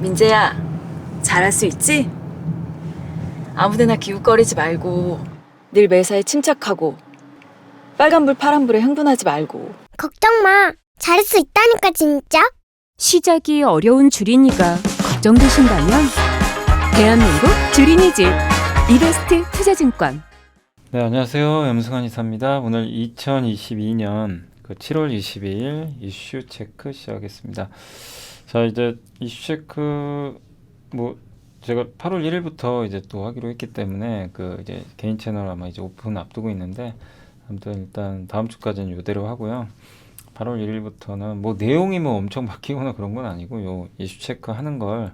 민재야, 잘할 수 있지? 아무데나 기웃거리지 말고 늘 매사에 침착하고 빨간불 파란불에 흥분하지 말고. 걱정 마. 잘할 수 있다니까 진짜. 시작이 어려운 주린이가 걱정되신다면 대한민국 주린이집 이베스트 투자증권. 네, 안녕하세요. 염승환 이사입니다. 오늘 2022년 7월 22일 이슈 체크 시작하겠습니다. 자, 이제 이슈 체크 제가 8월 1일부터 이제 또 하기로 했기 때문에 이제 개인 채널 아마 이제 오픈 앞두고 있는데, 아무튼 일단 다음 주까지는 이대로 하고요. 8월 1일부터는 내용이 엄청 바뀌거나 그런 건 아니고, 요 이슈 체크 하는 걸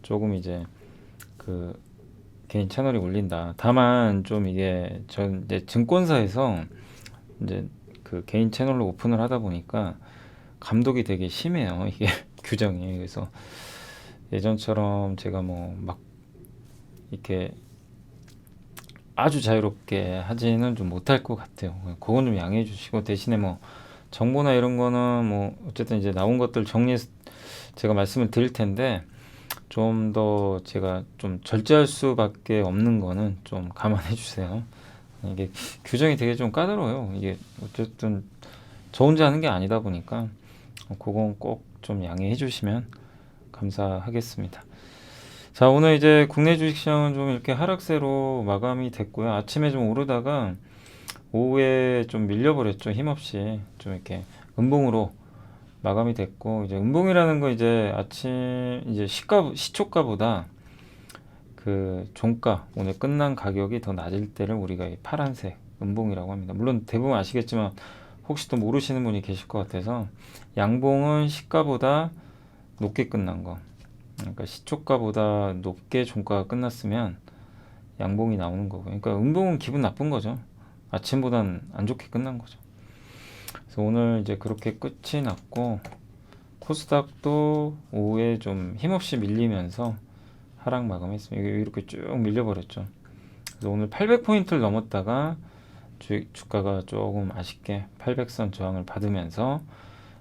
조금 이제 개인 채널에 올린다. 다만 좀 이게 전 이제 증권사에서 이제 개인 채널로 오픈을 하다 보니까 감독이 되게 심해요. 이게 규정이. 그래서 예전처럼 제가 막 이렇게 아주 자유롭게 하지는 좀 못할 것 같아요. 그건 좀 양해해 주시고, 대신에 정보나 이런 거는 어쨌든 이제 나온 것들 제가 말씀을 드릴 텐데, 좀 더 제가 좀 절제할 수밖에 없는 거는 좀 감안해 주세요. 이게 규정이 되게 좀 까다로워요. 이게 어쨌든 저 혼자 하는 게 아니다 보니까 그건 꼭 좀 양해해 주시면 감사하겠습니다. 자, 오늘 이제 국내 주식시장은 좀 이렇게 하락세로 마감이 됐고요. 아침에 좀 오르다가 오후에 좀 밀려버렸죠. 힘없이 좀 이렇게 음봉으로 마감이 됐고, 이제 음봉이라는 거 이제 아침 이제 시초가보다 종가 오늘 끝난 가격이 더 낮을 때를 우리가 이 파란색 음봉이라고 합니다. 물론 대부분 아시겠지만 혹시 또 모르시는 분이 계실 것 같아서, 양봉은 시가보다 높게 끝난 거, 그러니까 시초가보다 높게 종가가 끝났으면 양봉이 나오는 거고요. 그러니까 음봉은 기분 나쁜 거죠. 아침보단 안 좋게 끝난 거죠. 그래서 오늘 이제 그렇게 끝이 났고, 코스닥도 오후에 좀 힘없이 밀리면서 하락 마감했습니다. 이렇게 쭉 밀려버렸죠. 그래서 오늘 800포인트를 넘었다가 주가가 조금 아쉽게 800선 저항을 받으면서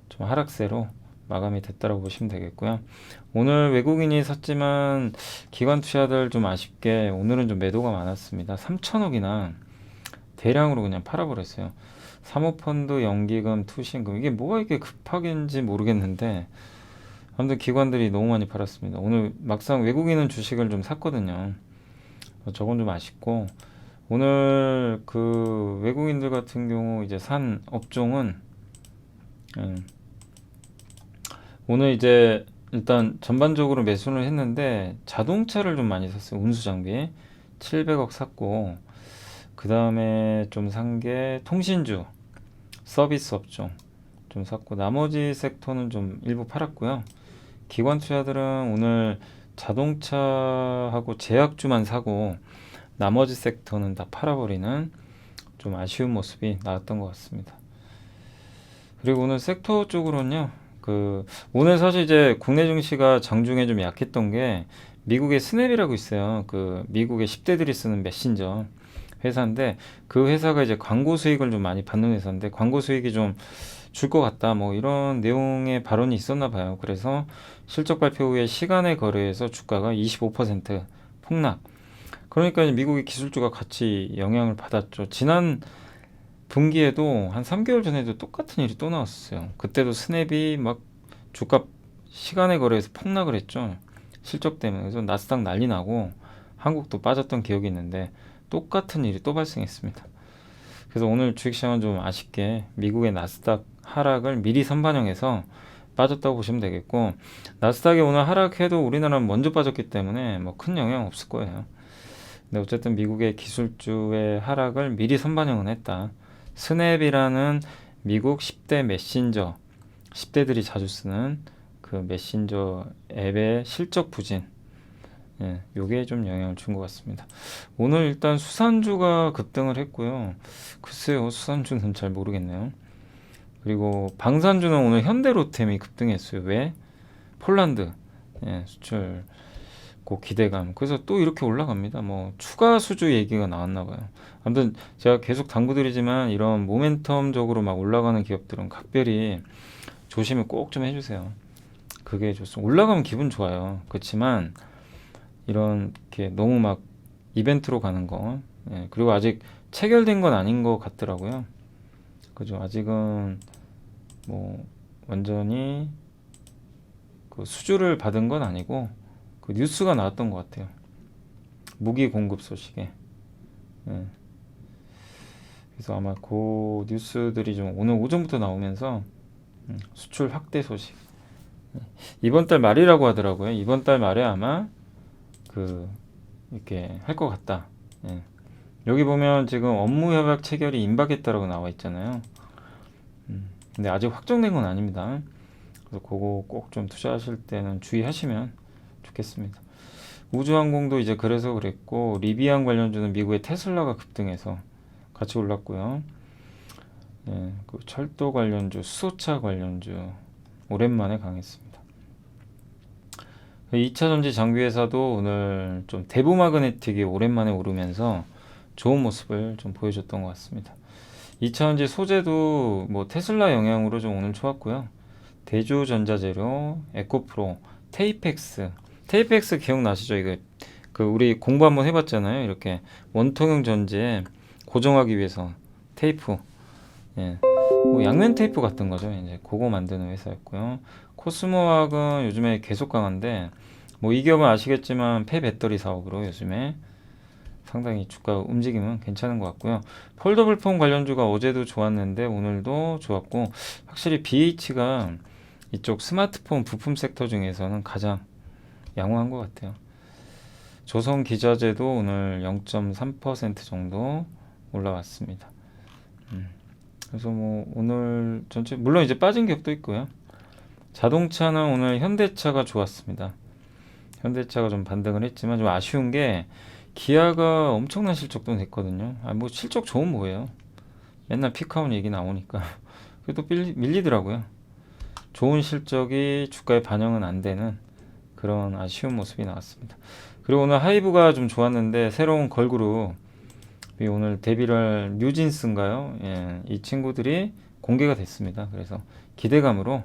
좀 하락세로 마감이 됐다고 보시면 되겠고요. 오늘 외국인이 샀지만 기관 투자들 좀 아쉽게 오늘은 좀 매도가 많았습니다. 3천억이나 대량으로 그냥 팔아버렸어요. 사모펀드, 연기금, 투신금, 이게 뭐가 이렇게 급하게인지 모르겠는데 아무튼 기관들이 너무 많이 팔았습니다. 오늘 막상 외국인은 주식을 좀 샀거든요. 저건 좀 아쉽고, 오늘 외국인들 같은 경우 이제 산 업종은 오늘 이제 일단 전반적으로 매수를 했는데 자동차를 좀 많이 샀어요. 운수장비 700억 샀고, 그 다음에 좀 산 게 통신주, 서비스 업종 좀 샀고, 나머지 섹터는 좀 일부 팔았고요. 기관 투자들은 오늘 자동차하고 제약주만 사고 나머지 섹터는 다 팔아버리는 좀 아쉬운 모습이 나왔던 것 같습니다. 그리고 오늘 섹터 쪽으로는요, 오늘 사실 이제 국내 증시가 장중에 좀 약했던 게, 미국의 스냅이라고 있어요. 미국의 10대들이 쓰는 메신저 회사인데, 그 회사가 이제 광고 수익을 좀 많이 받는 회사인데, 광고 수익이 좀 줄 것 같다, 이런 내용의 발언이 있었나 봐요. 그래서 실적 발표 후에 시간의 거래에서 주가가 25% 폭락. 그러니까 미국의 기술주가 같이 영향을 받았죠. 지난 분기에도 한 3개월 전에도 똑같은 일이 또 나왔어요. 그때도 스냅이 막 주가 시간의 거래에서 폭락을 했죠. 실적 때문에. 그래서 나스닥 난리 나고 한국도 빠졌던 기억이 있는데 똑같은 일이 또 발생했습니다. 그래서 오늘 주식시장은 좀 아쉽게 미국의 나스닥 하락을 미리 선반영해서 빠졌다고 보시면 되겠고, 나스닥이 오늘 하락해도 우리나라는 먼저 빠졌기 때문에 큰 영향 없을 거예요. 근데 어쨌든 미국의 기술주의 하락을 미리 선반영은 했다. 스냅이라는 미국 10대 메신저, 10대들이 자주 쓰는 메신저 앱의 실적 부진, 요게 좀 영향을 준 것 같습니다. 오늘 일단 수산주가 급등을 했고요. 글쎄요, 수산주는 잘 모르겠네요. 그리고 방산주는 오늘 현대로템이 급등했어요. 왜? 폴란드 수출 기대감. 그래서 또 이렇게 올라갑니다. 추가 수주 얘기가 나왔나 봐요. 아무튼 제가 계속 당부드리지만 이런 모멘텀적으로 막 올라가는 기업들은 각별히 조심을 꼭 좀 해주세요. 그게 좋습니다. 올라가면 기분 좋아요. 그렇지만 이렇게 너무 막 이벤트로 가는 거, 예, 그리고 아직 체결된 건 아닌 것 같더라고요. 그죠? 아직은 뭐 완전히 그 수주를 받은 건 아니고 그 뉴스가 나왔던 것 같아요. 무기 공급 소식에. 예. 그래서 아마 그 뉴스들이 좀 오늘 오전부터 나오면서 수출 확대 소식. 예. 이번 달 말이라고 하더라고요. 이번 달 말에 아마 그 이렇게 할 것 같다. 예. 여기 보면 지금 업무 협약 체결이 임박했다라고 나와 있잖아요. 근데 아직 확정된 건 아닙니다. 그래서 그거 꼭 좀 투자하실 때는 주의하시면 좋겠습니다. 우주항공도 이제 그래서 그랬고, 리비안 관련주는 미국의 테슬라가 급등해서 같이 올랐고요. 예, 그 철도 관련주, 수소차 관련주 오랜만에 강했습니다. 2차 전지 장비 회사도 오늘 좀 대부 마그네틱이 오랜만에 오르면서 좋은 모습을 좀 보여줬던 것 같습니다. 2차 전지 소재도 뭐 테슬라 영향으로 좀 오늘 좋았고요. 대주전자재료, 에코프로, 테이펙스. 테이펙스 기억나시죠? 이거 그 우리 공부 한번 해봤잖아요. 이렇게 원통형 전지에 고정하기 위해서 테이프, 예, 뭐 양면 테이프 같은 거죠. 이제 그거 만드는 회사였고요. 코스모학은 요즘에 계속 강한데, 뭐 이 기업은 아시겠지만 폐배터리 사업으로 요즘에 상당히 주가 움직임은 괜찮은 것 같고요. 폴더블 폰 관련주가 어제도 좋았는데 오늘도 좋았고, 확실히 BH가 이쪽 스마트폰 부품 섹터 중에서는 가장 양호한 것 같아요. 조선기자재도 오늘 0.3% 정도 올라왔습니다. 그래서 뭐 오늘 전체 물론 이제 빠진 기업도 있고요. 자동차는 오늘 현대차가 좋았습니다. 현대차가 좀 반등을 했지만 좀 아쉬운 게 기아가 엄청난 실적도 냈거든요. 아, 뭐 실적 좋은 뭐예요? 맨날 피카운 얘기 나오니까 그래도 밀리더라고요. 좋은 실적이 주가에 반영은 안 되는 그런 아쉬운 모습이 나왔습니다. 그리고 오늘 하이브가 좀 좋았는데 새로운 걸그룹이 오늘 데뷔를 뉴진스인가요? 예, 이 친구들이 공개가 됐습니다. 그래서 기대감으로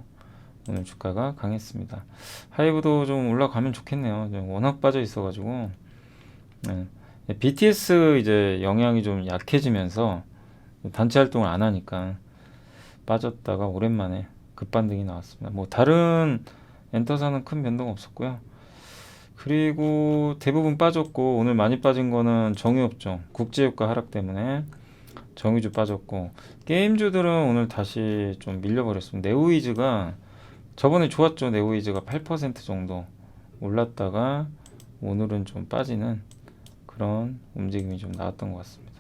오늘 주가가 강했습니다. 하이브도 좀 올라가면 좋겠네요. 워낙 빠져 있어가지고. 예, BTS 이제 영향이 좀 약해지면서 단체 활동을 안 하니까 빠졌다가 오랜만에 급반등이 나왔습니다. 뭐 다른 엔터사는 큰 변동 없었고요. 그리고 대부분 빠졌고, 오늘 많이 빠진 거는 정유업종, 국제유가 하락 때문에 정유주 빠졌고, 게임주들은 오늘 다시 좀 밀려버렸습니다. 네오이즈가 저번에 좋았죠. 네오이즈가 8% 정도 올랐다가 오늘은 좀 빠지는 그런 움직임이 좀 나왔던 것 같습니다.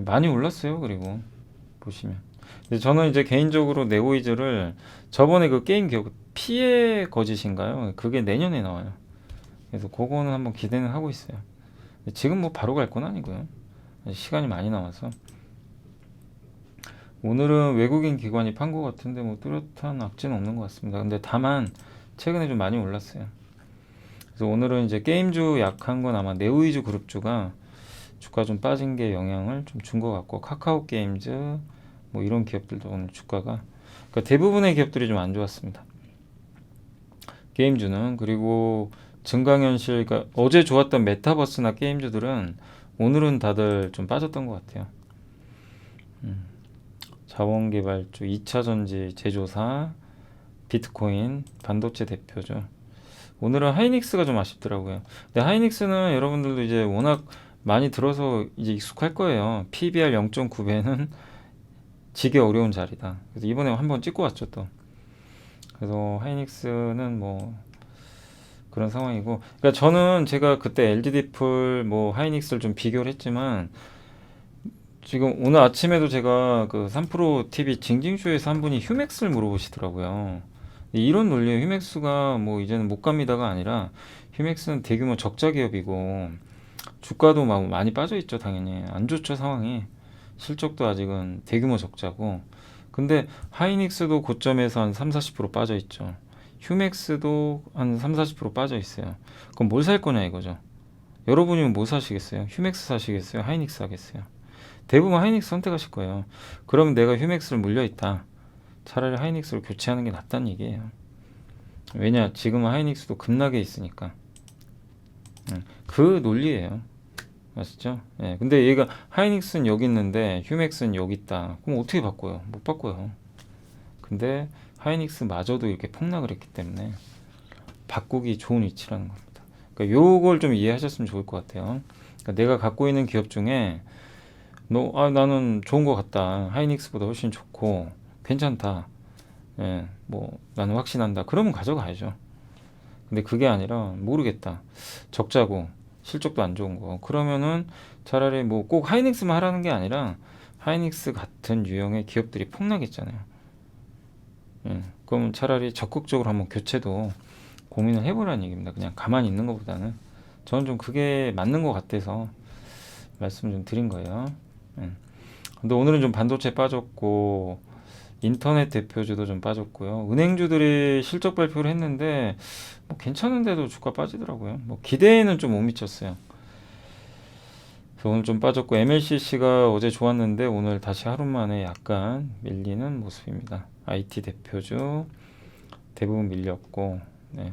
많이 올랐어요. 그리고 보시면, 근데 저는 이제 개인적으로 네오이즈를 저번에 그 게임 기억 피해 거짓인가요? 그게 내년에 나와요. 그래서 그거는 한번 기대는 하고 있어요. 지금 뭐 바로 갈 건 아니고요. 시간이 많이 남아서. 오늘은 외국인 기관이 판 것 같은데 뭐 뚜렷한 악재는 없는 것 같습니다. 근데 다만 최근에 좀 많이 올랐어요. 그래서 오늘은 이제 게임주 약한 건 아마 네오이즈 그룹주가 주가 좀 빠진 게 영향을 좀 준 것 같고, 카카오 게임즈 뭐 이런 기업들도 오늘 주가가, 그러니까 대부분의 기업들이 좀 안 좋았습니다. 게임주는. 그리고 증강현실, 그러니까 어제 좋았던 메타버스나 게임주들은 오늘은 다들 좀 빠졌던 것 같아요. 자원개발주, 2차전지 제조사, 비트코인, 반도체 대표죠. 오늘은 하이닉스가 좀 아쉽더라고요. 근데 하이닉스는 여러분들도 이제 워낙 많이 들어서 이제 익숙할 거예요. PBR 0.9배는 지기 어려운 자리다. 그래서 이번에 한번 찍고 왔죠 또. 그래서 하이닉스는 뭐 그런 상황이고, 그러니까 저는 제가 그때 LG디플 뭐 하이닉스를 좀 비교를 했지만, 지금 오늘 아침에도 제가 그 3프로 TV 징징쇼에서 한 분이 휴맥스를 물어보시더라고요. 이런 논리에 휴맥스가 뭐 이제는 못 갑니다가 아니라, 휴맥스는 대규모 적자 기업이고 주가도 막 많이 빠져 있죠. 당연히 안 좋죠 상황이. 실적도 아직은 대규모 적자고. 근데 하이닉스도 고점에서 한 3-40% 빠져 있죠. 휴맥스도 한 3-40% 빠져 있어요. 그럼 뭘 살 거냐 이거죠. 여러분이면 뭐 사시겠어요? 휴맥스 사시겠어요? 하이닉스 하겠어요? 대부분 하이닉스 선택하실 거예요. 그러면 내가 휴맥스를 물려 있다, 차라리 하이닉스를 교체하는 게 낫다는 얘기예요. 왜냐? 지금은 하이닉스도 급락에 있으니까. 그 논리예요. 아시죠? 예. 근데 얘가 하이닉스는 여기 있는데 휴맥스는 여기 있다. 그럼 어떻게 바꿔요? 못 바꿔요. 근데 하이닉스마저도 이렇게 폭락을 했기 때문에 바꾸기 좋은 위치라는 겁니다. 그러니까 요걸 좀 이해하셨으면 좋을 것 같아요. 그러니까 내가 갖고 있는 기업 중에 나는 좋은 것 같다. 하이닉스보다 훨씬 좋고 괜찮다. 예, 뭐 나는 확신한다. 그러면 가져가야죠. 근데 그게 아니라 모르겠다. 적자고 실적도 안 좋은 거. 그러면은 차라리 뭐 꼭 하이닉스만 하라는 게 아니라 하이닉스 같은 유형의 기업들이 폭락했잖아요. 그럼 차라리 적극적으로 한번 교체도 고민을 해보라는 얘기입니다. 그냥 가만히 있는 것보다는. 저는 좀 그게 맞는 것 같아서 말씀 좀 드린 거예요. 근데 오늘은 좀 반도체 빠졌고 인터넷 대표주도 좀 빠졌고요. 은행주들이 실적 발표를 했는데 뭐 괜찮은데도 주가 빠지더라고요. 뭐 기대에는 좀 못 미쳤어요. 그래서 오늘 좀 빠졌고 MLCC가 어제 좋았는데 오늘 다시 하루 만에 약간 밀리는 모습입니다. IT 대표주 대부분 밀렸고, 네.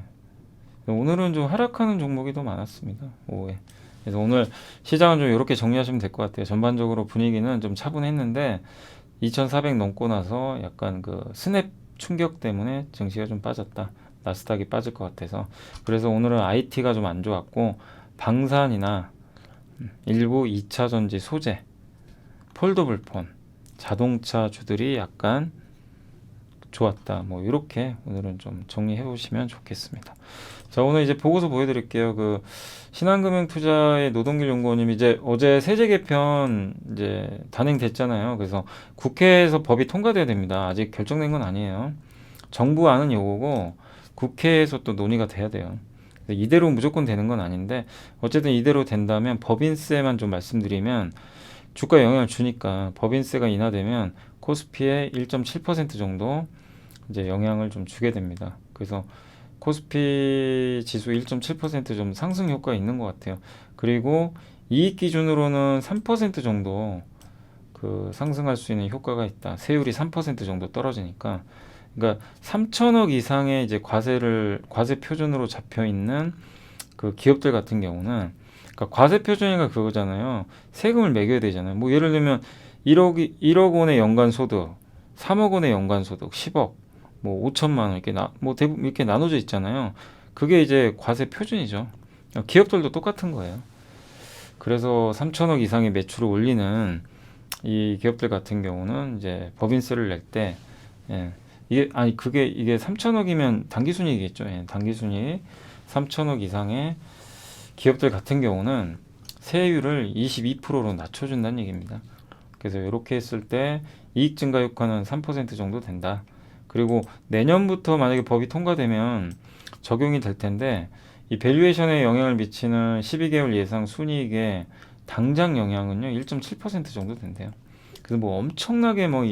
오늘은 좀 하락하는 종목이 더 많았습니다. 오후에. 그래서 오늘 시장은 좀 이렇게 정리하시면 될 것 같아요. 전반적으로 분위기는 좀 차분했는데 2400 넘고 나서 약간 그 스냅 충격 때문에 증시가 좀 빠졌다. 나스닥이 빠질 것 같아서. 그래서 오늘은 IT가 좀 안 좋았고 방산이나 일부 2차 전지 소재, 폴더블폰, 자동차 주들이 약간 좋았다. 뭐 이렇게 오늘은 좀 정리해 보시면 좋겠습니다. 자, 오늘 이제 보고서 보여드릴게요. 그 신한금융투자의 노동길 연구원님 이제 어제 세제 개편 이제 단행됐잖아요. 그래서 국회에서 법이 통과돼야 됩니다. 아직 결정된 건 아니에요. 정부안은 요거고 국회에서 또 논의가 돼야 돼요. 이대로 무조건 되는 건 아닌데 어쨌든 이대로 된다면 법인세만 좀 말씀드리면 주가에 영향을 주니까 법인세가 인하되면 코스피의 1.7% 정도 이제 영향을 좀 주게 됩니다. 그래서 코스피 지수 1.7% 좀 상승 효과가 있는 것 같아요. 그리고 이익 기준으로는 3% 정도 그 상승할 수 있는 효과가 있다. 세율이 3% 정도 떨어지니까. 그러니까 3천억 이상의 이제 과세 표준으로 잡혀 있는 그 기업들 같은 경우는 그러니까 과세 표준이가 그거잖아요. 세금을 매겨야 되잖아요. 뭐 예를 들면 1억 원의 연간 소득, 3억 원의 연간 소득, 10억, 뭐 5천만 원 이렇게 뭐 대부분 이렇게 나눠져 있잖아요. 그게 이제 과세 표준이죠. 기업들도 똑같은 거예요. 그래서 3천억 이상의 매출을 올리는 이 기업들 같은 경우는 이제 법인세를 낼 때 이게 3천억이면 당기순이익이겠죠. 당기순이익 3천억 이상의 기업들 같은 경우는 세율을 22%로 낮춰준다는 얘기입니다. 그래서 이렇게 했을 때 이익 증가 효과는 3% 정도 된다. 그리고 내년부터 만약에 법이 통과되면 적용이 될 텐데 이 밸류에이션에 영향을 미치는 12개월 예상 순이익의 당장 영향은요 1.7% 정도 된대요. 그래서 뭐 엄청나게 뭐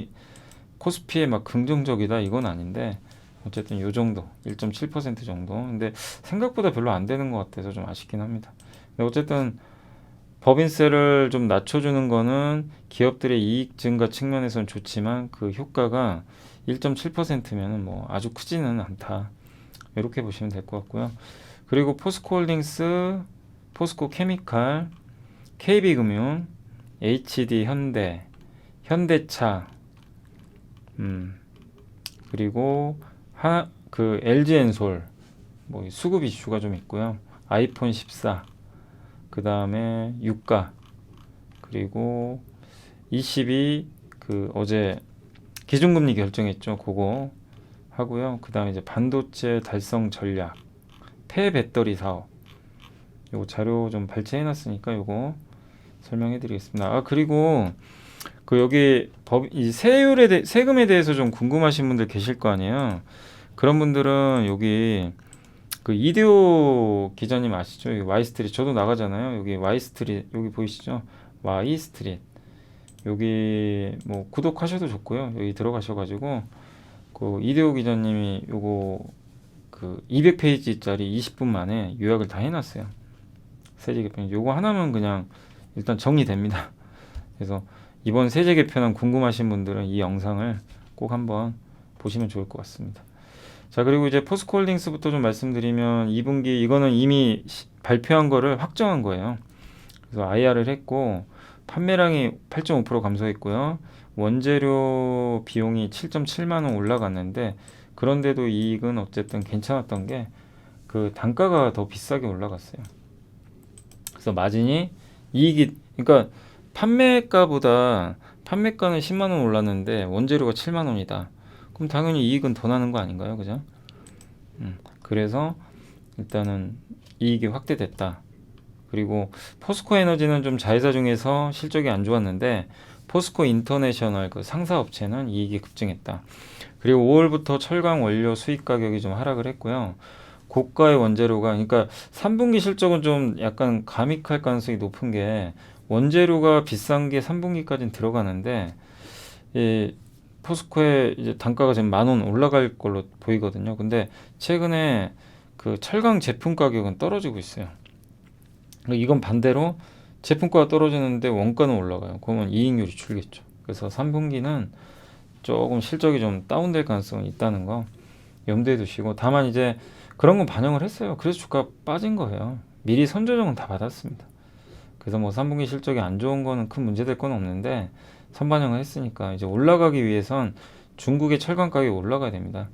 코스피에 막 긍정적이다 이건 아닌데 어쨌든 요 정도 1.7% 정도. 근데 생각보다 별로 안 되는 것 같아서 좀 아쉽긴 합니다. 근데 어쨌든 법인세를 좀 낮춰주는 거는 기업들의 이익 증가 측면에서는 좋지만 그 효과가 1.7%면은 뭐 아주 크지는 않다. 이렇게 보시면 될 것 같고요. 그리고 포스코홀딩스, 포스코케미칼, KB금융, HD 현대, 현대차, 그리고 그 LG엔솔, 뭐 수급 이슈가 좀 있고요. 아이폰 14, 그 다음에 유가, 그리고 22 그 어제 기준금리 결정했죠. 그거 하고요. 그 다음에 이제 반도체 달성 전략, 폐배터리 사업. 요거 자료 좀 발췌해놨으니까 요거 설명해드리겠습니다. 그리고 그 여기 이 세금에 대해서 좀 궁금하신 분들 계실 거 아니에요. 그런 분들은 여기 그 이디오 기자님 아시죠? 여기 Y스트릿 저도 나가잖아요. 여기 Y스트릿 여기 보이시죠? Y스트릿 여기 뭐 구독하셔도 좋고요. 여기 들어가셔가지고 그 이디오 기자님이 요거 그 200페이지짜리 20분 만에 요약을 다 해놨어요. 세제 개편 요거 하나면 그냥 일단 정리됩니다. 그래서 이번 세제 개편안 궁금하신 분들은 이 영상을 꼭 한번 보시면 좋을 것 같습니다. 자, 그리고 이제 포스코홀딩스부터 좀 말씀드리면 2분기 이거는 이미 발표한 거를 확정한 거예요. 그래서 IR을 했고 판매량이 8.5% 감소했고요. 원재료 비용이 7.7만 원 올라갔는데 그런데도 이익은 어쨌든 괜찮았던 게 그 단가가 더 비싸게 올라갔어요. 그래서 마진이 이익이 그러니까 판매가는 10만 원 올랐는데 원재료가 7만 원이다. 그럼 당연히 이익은 더 나는 거 아닌가요? 그죠? 그래서 일단은 이익이 확대됐다. 그리고 포스코 에너지는 좀 자회사 중에서 실적이 안 좋았는데 포스코 인터내셔널 그 상사 업체는 이익이 급증했다. 그리고 5월부터 철강 원료 수입 가격이 좀 하락을 했고요. 고가의 원재료가 그러니까 3분기 실적은 좀 약간 감익할 가능성이 높은 게 원재료가 비싼 게 3분기까지는 들어가는데 이 포스코의 이제 단가가 지금 10,000원 올라갈 걸로 보이거든요. 근데 최근에 그 철강 제품 가격은 떨어지고 있어요. 이건 반대로 제품가가 떨어지는데 원가는 올라가요. 그러면 이익률이 줄겠죠. 그래서 3분기는 조금 실적이 좀 다운될 가능성이 있다는 거 염두에 두시고 다만 이제 그런 건 반영을 했어요. 그래서 주가 빠진 거예요. 미리 선조정은 다 받았습니다. 그래서 뭐 3분기 실적이 안 좋은 거는 큰 문제될 건 없는데 선반영을 했으니까 이제 올라가기 위해선 중국의 철강 가격이 올라가야 됩니다.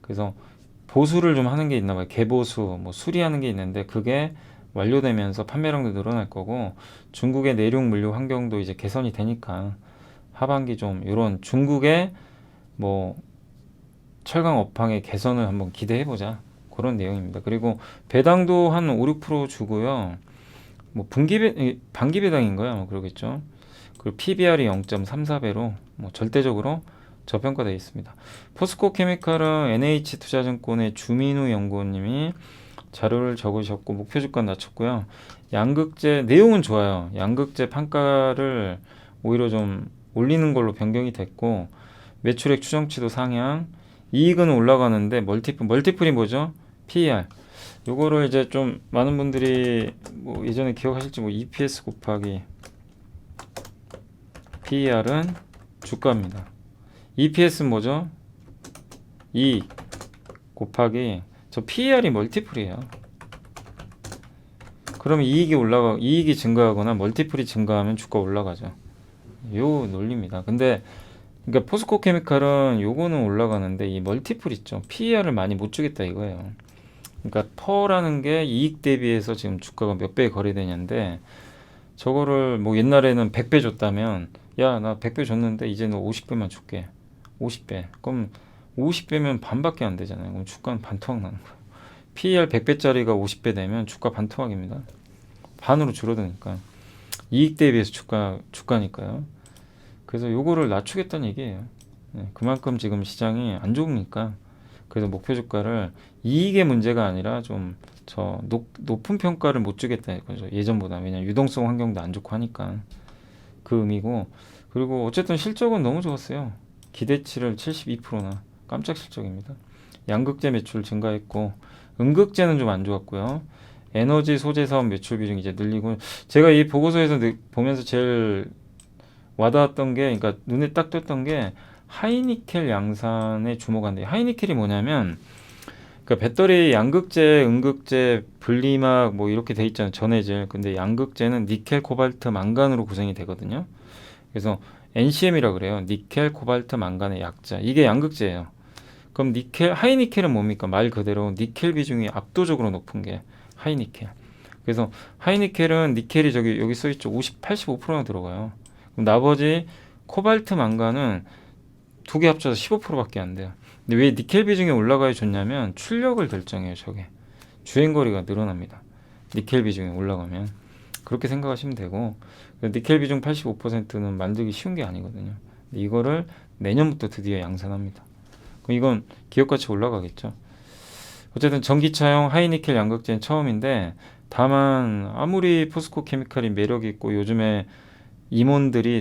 그래서 보수를 좀 하는 게 있나 봐요. 개보수, 뭐 수리하는 게 있는데 그게 완료되면서 판매량도 늘어날 거고 중국의 내륙 물류 환경도 이제 개선이 되니까 하반기 좀 이런 중국의 뭐 철강 업황의 개선을 한번 기대해 보자. 그런 내용입니다. 그리고 배당도 한 5, 6% 주고요. 뭐 반기 배당인 거야. 뭐 그러겠죠. 그리고 PBR이 0.34배로 뭐 절대적으로 저평가되어 있습니다. 포스코 케미칼은 NH투자증권의 주민우 연구원님이 자료를 적으셨고 목표 주가 낮췄고요. 양극재 내용은 좋아요. 양극재 판가를 오히려 좀 올리는 걸로 변경이 됐고 매출액 추정치도 상향, 이익은 올라가는데 멀티플이 뭐죠? PER. 요거를 이제 좀 많은 분들이 뭐 예전에 기억하실지 뭐 EPS 곱하기 PER은 주가입니다. EPS는 뭐죠? 이익 곱하기 저 PER이 멀티플이에요. 그러면 이익이 증가하거나 멀티플이 증가하면 주가 올라가죠. 요 논리입니다. 근데 그러니까 포스코 케미칼은 요거는 올라가는데 이 멀티플 있죠. PER을 많이 못 주겠다 이거예요. 그러니까 퍼라는 게 이익 대비해서 지금 주가가 몇 배에 거래되냐인데 저거를 뭐 옛날에는 100배 줬다면 야, 나 100배 줬는데 이제 너 50배만 줄게. 50배. 그럼 50배면 반밖에 안 되잖아요. 그럼 주가는 반토막 나는 거예요. PER 100배짜리가 50배 되면 주가 반토막입니다. 반으로 줄어드니까. 이익 대비해서 주가니까요. 그래서 요거를 낮추겠다는 얘기예요. 네, 그만큼 지금 시장이 안 좋으니까 그래서 목표 주가를 이익의 문제가 아니라 좀 저 높은 평가를 못 주겠다 이거죠. 예전보다. 왜냐면 유동성 환경도 안 좋고 하니까 그 의미고 그리고 어쨌든 실적은 너무 좋았어요. 기대치를 72%나 깜짝 실적입니다. 양극재 매출 증가했고 음극재는 좀 안 좋았고요. 에너지 소재 사업 매출 비중이 이제 늘리고 제가 이 보고서에서 보면서 제일 와닿았던 게 그러니까 눈에 딱 띄었던 게 하이니켈 양산에 주목한대요. 하이니켈이 뭐냐면 그러니까 배터리 양극재, 음극재, 분리막 뭐 이렇게 돼 있잖아요. 전해질. 근데 양극재는 니켈, 코발트, 망간으로 구성이 되거든요. 그래서 NCM이라 그래요. 니켈, 코발트, 망간의 약자. 이게 양극재예요. 그럼 하이니켈은 뭡니까? 말 그대로 니켈 비중이 압도적으로 높은 게 하이니켈. 그래서 하이니켈은 니켈이 여기 써 있죠. 85%나 들어가요. 그럼 나머지 코발트, 망간은 두 개 합쳐서 15%밖에 안 돼요. 근데 왜 니켈 비중이 올라가야 좋냐면 출력을 결정해요. 저게 주행거리가 늘어납니다. 니켈 비중이 올라가면 그렇게 생각하시면 되고 니켈 비중 85%는 만들기 쉬운 게 아니거든요. 근데 이거를 내년부터 드디어 양산합니다. 그럼 이건 기업가치 올라가겠죠. 어쨌든 전기차용 하이니켈 양극재는 처음인데 다만 아무리 포스코 케미칼이 매력이 있고 요즘에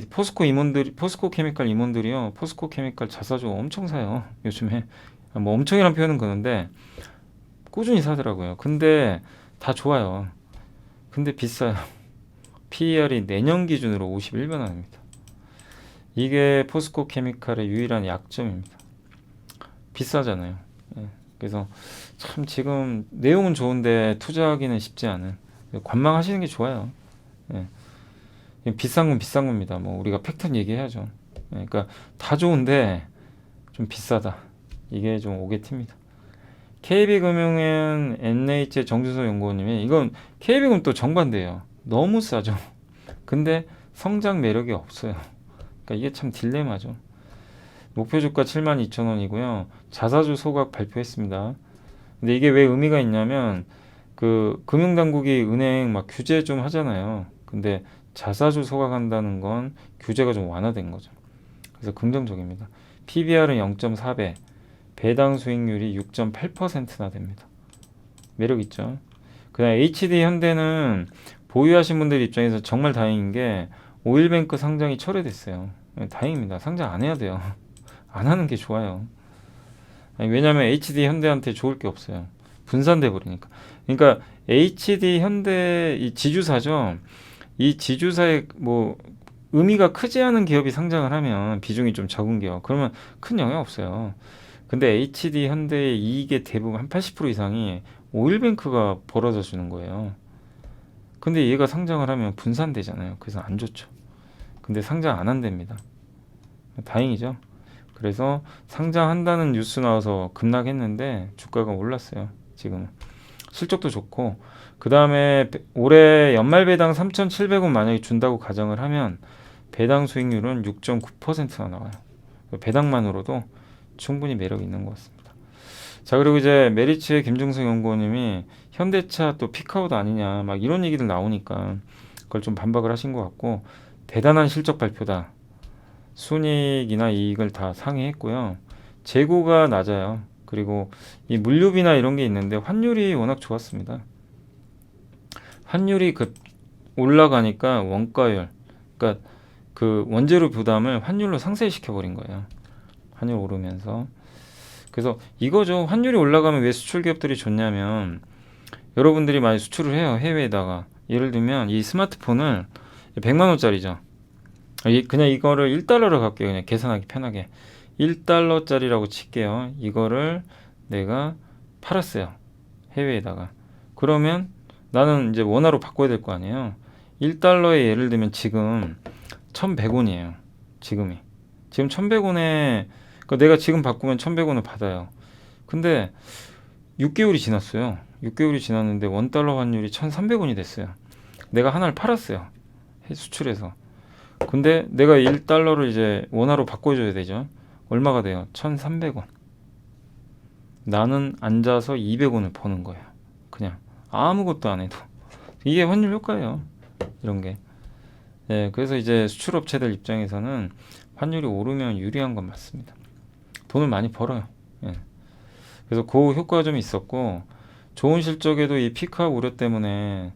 포스코 케미칼 임원들이요. 포스코 케미칼 자사주 엄청 사요. 요즘에 뭐 엄청이란 표현은 그런데 꾸준히 사더라고요. 근데 다 좋아요. 근데 비싸요. PER이 내년 기준으로 51배나입니다. 이게 포스코 케미칼의 유일한 약점입니다. 비싸잖아요. 예. 그래서 참 지금 내용은 좋은데 투자하기는 쉽지 않은, 관망하시는 게 좋아요. 예. 비싼 건 비싼 겁니다. 뭐 우리가 팩트는 얘기해야죠. 예. 그러니까 다 좋은데 좀 비싸다. 이게 좀 오게티입니다. KB금융은 NH의 정주서 연구원님이, 이건 KB금 또 정반대예요. 너무 싸죠. 근데 성장 매력이 없어요. 그러니까 이게 참 딜레마죠. 목표 주가 72,000원이고요. 자사주 소각 발표했습니다. 근데 이게 왜 의미가 있냐면 그 금융당국이 은행 막 규제 좀 하잖아요. 근데 자사주 소각한다는 건 규제가 좀 완화된 거죠. 그래서 긍정적입니다. PBR은 0.4배, 배당 수익률이 6.8%나 됩니다. 매력 있죠. 그다음 HD 현대는 보유하신 분들 입장에서 정말 다행인 게 오일뱅크 상장이 철회됐어요. 다행입니다. 상장 안 해야 돼요. 안 하는 게 좋아요. 아니, 왜냐하면 HD 현대한테 좋을 게 없어요. 분산돼 버리니까. 그러니까 HD 현대 이 지주사죠. 이 지주사의 뭐 의미가 크지 않은 기업이 상장을 하면, 비중이 좀 적은 기업, 그러면 큰 영향 없어요. 근데 HD 현대의 이익의 대부분 한 80% 이상이 오일뱅크가 벌어다 주는 거예요. 근데 얘가 상장을 하면 분산되잖아요. 그래서 안 좋죠. 근데 상장 안 한답니다. 다행이죠. 그래서 상장한다는 뉴스 나와서 급락했는데 주가가 올랐어요. 지금 실적도 좋고, 그 다음에 올해 연말 배당 3,700원 만약에 준다고 가정을 하면 배당 수익률은 6.9%나 나와요. 배당만으로도 충분히 매력이 있는 것 같습니다. 자, 그리고 이제 메리츠의 김중성 연구원님이 현대차 또 피크아웃 아니냐 막 이런 얘기들 나오니까 그걸 좀 반박을 하신 것 같고, 대단한 실적 발표다. 순이익이나 이익을 다 상회했고요. 재고가 낮아요. 그리고 이 물류비나 이런 게 있는데 환율이 워낙 좋았습니다. 환율이 올라가니까 원가율, 그러니까 그 원재료 부담을 환율로 상쇄시켜 버린 거예요. 환율 오르면서. 그래서 이거죠. 환율이 올라가면 왜 수출 기업들이 좋냐면, 여러분들이 많이 수출을 해요. 해외에다가. 예를 들면 이 스마트폰을 100만 원짜리죠. 그냥 이거를 1달러로 갈게요. 그냥 계산하기 편하게. 1달러짜리라고 칠게요. 이거를 내가 팔았어요. 해외에다가. 그러면 나는 이제 원화로 바꿔야 될 거 아니에요. 1달러에 예를 들면 지금 1,100원이에요. 지금 1,100원에, 그러니까 내가 지금 바꾸면 1,100원을 받아요. 근데 6개월이 지났어요. 6개월이 지났는데 원달러 환율이 1,300원이 됐어요. 내가 하나를 팔았어요. 수출해서. 근데 내가 1달러를 이제 원화로 바꿔줘야 되죠. 얼마가 돼요? 1,300원. 나는 앉아서 200원을 버는 거예요. 그냥 아무것도 안 해도. 이게 환율 효과예요. 이런 게. 예, 그래서 이제 수출업체들 입장에서는 환율이 오르면 유리한 건 맞습니다. 돈을 많이 벌어요. 예. 그래서 그 효과가 좀 있었고, 좋은 실적에도 이 피크아웃 우려 때문에,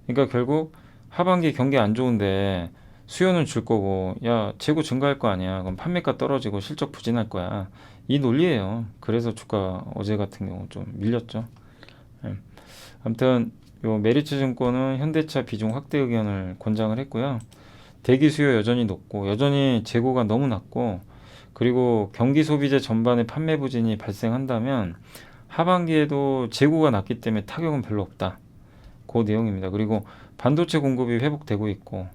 그러니까 결국 하반기 경기 안 좋은데 수요는 줄 거고, 야, 재고 증가할 거 아니야. 그럼 판매가 떨어지고 실적 부진할 거야. 이 논리예요. 그래서 주가 어제 같은 경우 좀 밀렸죠. 예. 아무튼 요 메리츠 증권은 현대차 비중 확대 의견을 권장을 했고요. 대기 수요 여전히 높고, 여전히 재고가 너무 낮고, 그리고 경기 소비재 전반에 판매 부진이 발생한다면 하반기에도 재고가 낮기 때문에 타격은 별로 없다. 그 내용입니다. 그리고 반도체 공급이 회복되고 있고,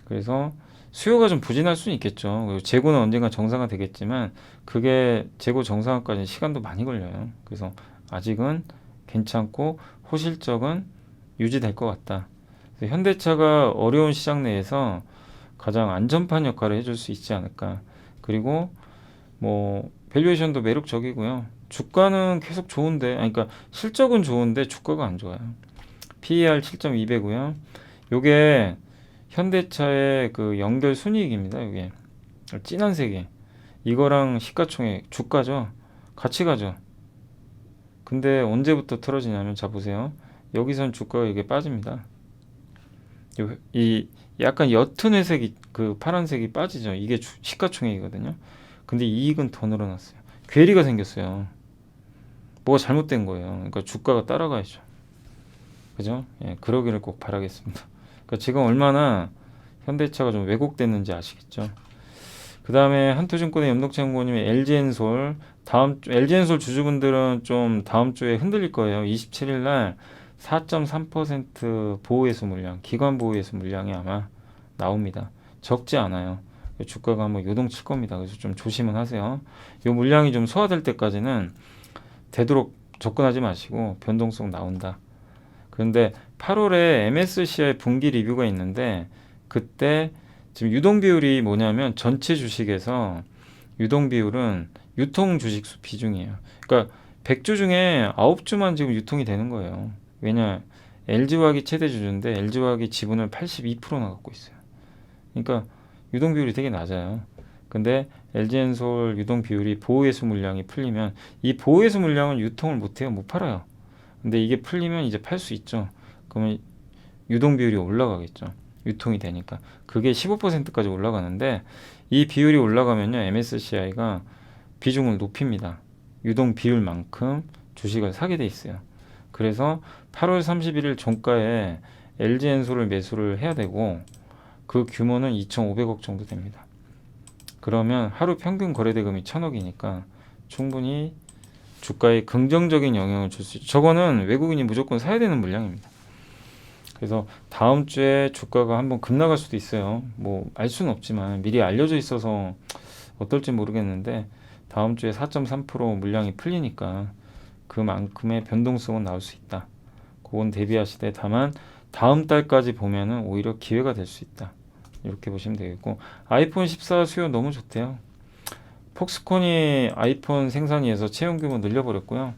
그래서 수요가 좀 부진할 수는 있겠죠. 그리고 재고는 언젠가 정상화 되겠지만 그게 재고 정상화까지 시간도 많이 걸려요. 그래서 아직은 괜찮고 호실적은 유지될 것 같다. 그래서 현대차가 어려운 시장 내에서 가장 안전판 역할을 해줄 수 있지 않을까. 그리고 뭐 밸류에이션도 매력적이고요. 주가는 계속 좋은데, 아니, 그러니까 실적은 좋은데 주가가 안 좋아요. PER 7.2배고요. 요게 현대차의 그 연결 순이익입니다. 이게 진한 색이, 이거랑 시가총액 주가죠. 같이 가죠. 근데 언제부터 틀어지냐면, 자 보세요. 여기선 주가가 이게 빠집니다. 이 약간 옅은 회색이, 그 파란색이 빠지죠. 이게 시가총액이거든요. 근데 이익은 더 늘어났어요. 괴리가 생겼어요. 뭐가 잘못된 거예요. 그러니까 주가가 따라가야죠. 그죠? 예, 그러기를 꼭 바라겠습니다. 그러니까 지금 얼마나 현대차가 좀 왜곡됐는지 아시겠죠? 그다음에 한토증권의 염동채 연구원님이 LG엔솔 LG엔솔 주주분들은 좀 다음 주에 흔들릴 거예요. 27일 날 4.3% 보호예수 물량, 기관 보호예수 물량이 아마 나옵니다. 적지 않아요. 주가가 한번 요동칠 겁니다. 그래서 좀 조심은 하세요. 이 물량이 좀 소화될 때까지는 되도록 접근하지 마시고 변동성 나온다. 그런데 8월에 MSCI 분기 리뷰가 있는데 그때 지금 유동 비율이 뭐냐면 전체 주식에서 유동 비율은 유통 주식 비중이에요. 그러니까 100주 중에 9주만 지금 유통이 되는 거예요. 왜냐? LG화학이 최대 주주인데 LG화학이 지분을 82%나 갖고 있어요. 그러니까 유동 비율이 되게 낮아요. 근데 LG엔솔 유동 비율이 보호예수 물량이 풀리면 이 보호예수 물량은 유통을 못 해요. 못 팔아요. 근데 이게 풀리면 이제 팔 수 있죠. 그러면 유동 비율이 올라가겠죠. 유통이 되니까. 그게 15%까지 올라가는데 이 비율이 올라가면요. MSCI가 비중을 높입니다. 유동 비율만큼 주식을 사게 돼 있어요. 그래서 8월 31일 종가에 LG엔솔을 매수를 해야 되고 그 규모는 2,500억 정도 됩니다. 그러면 하루 평균 거래대금이 1,000억이니까 충분히 주가에 긍정적인 영향을 줄 수 있죠. 저거는 외국인이 무조건 사야 되는 물량입니다. 그래서 다음 주에 주가가 한번 급락할 수도 있어요. 뭐 알 수는 없지만 미리 알려져 있어서 어떨지 모르겠는데 다음 주에 4.3% 물량이 풀리니까 그만큼의 변동성은 나올 수 있다. 그건 대비하시되 다만 다음 달까지 보면은 오히려 기회가 될 수 있다. 이렇게 보시면 되겠고 아이폰 14 수요 너무 좋대요. 폭스콘이 아이폰 생산위에서 채용 규모 늘려버렸고요.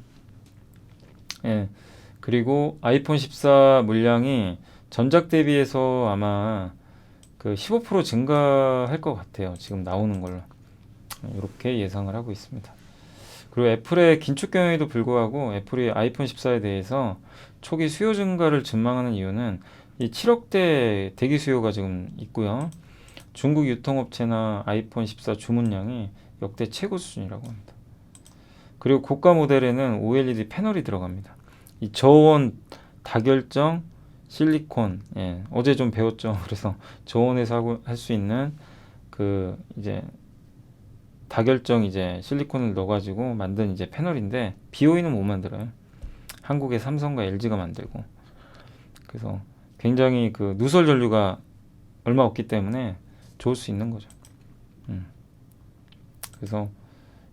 예. 그리고 아이폰 14 물량이 전작 대비해서 아마 그 15% 증가할 것 같아요. 지금 나오는 걸로. 이렇게 예상을 하고 있습니다. 그리고 애플의 긴축 경영에도 불구하고 애플이 아이폰 14에 대해서 초기 수요 증가를 전망하는 이유는 이 7억대 대기 수요가 지금 있고요. 중국 유통업체나 아이폰 14 주문량이 역대 최고 수준이라고 합니다. 그리고 고가 모델에는 OLED 패널이 들어갑니다. 이 저온 다결정 실리콘, 예, 어제 좀 배웠죠. 그래서 저온에서 할 수 있는 그 이제 다결정 이제 실리콘을 넣어가지고 만든 이제 패널인데 BOE는 못 만들어요. 한국의 삼성과 LG가 만들고. 그래서 굉장히 그 누설 전류가 얼마 없기 때문에 좋을 수 있는 거죠. 그래서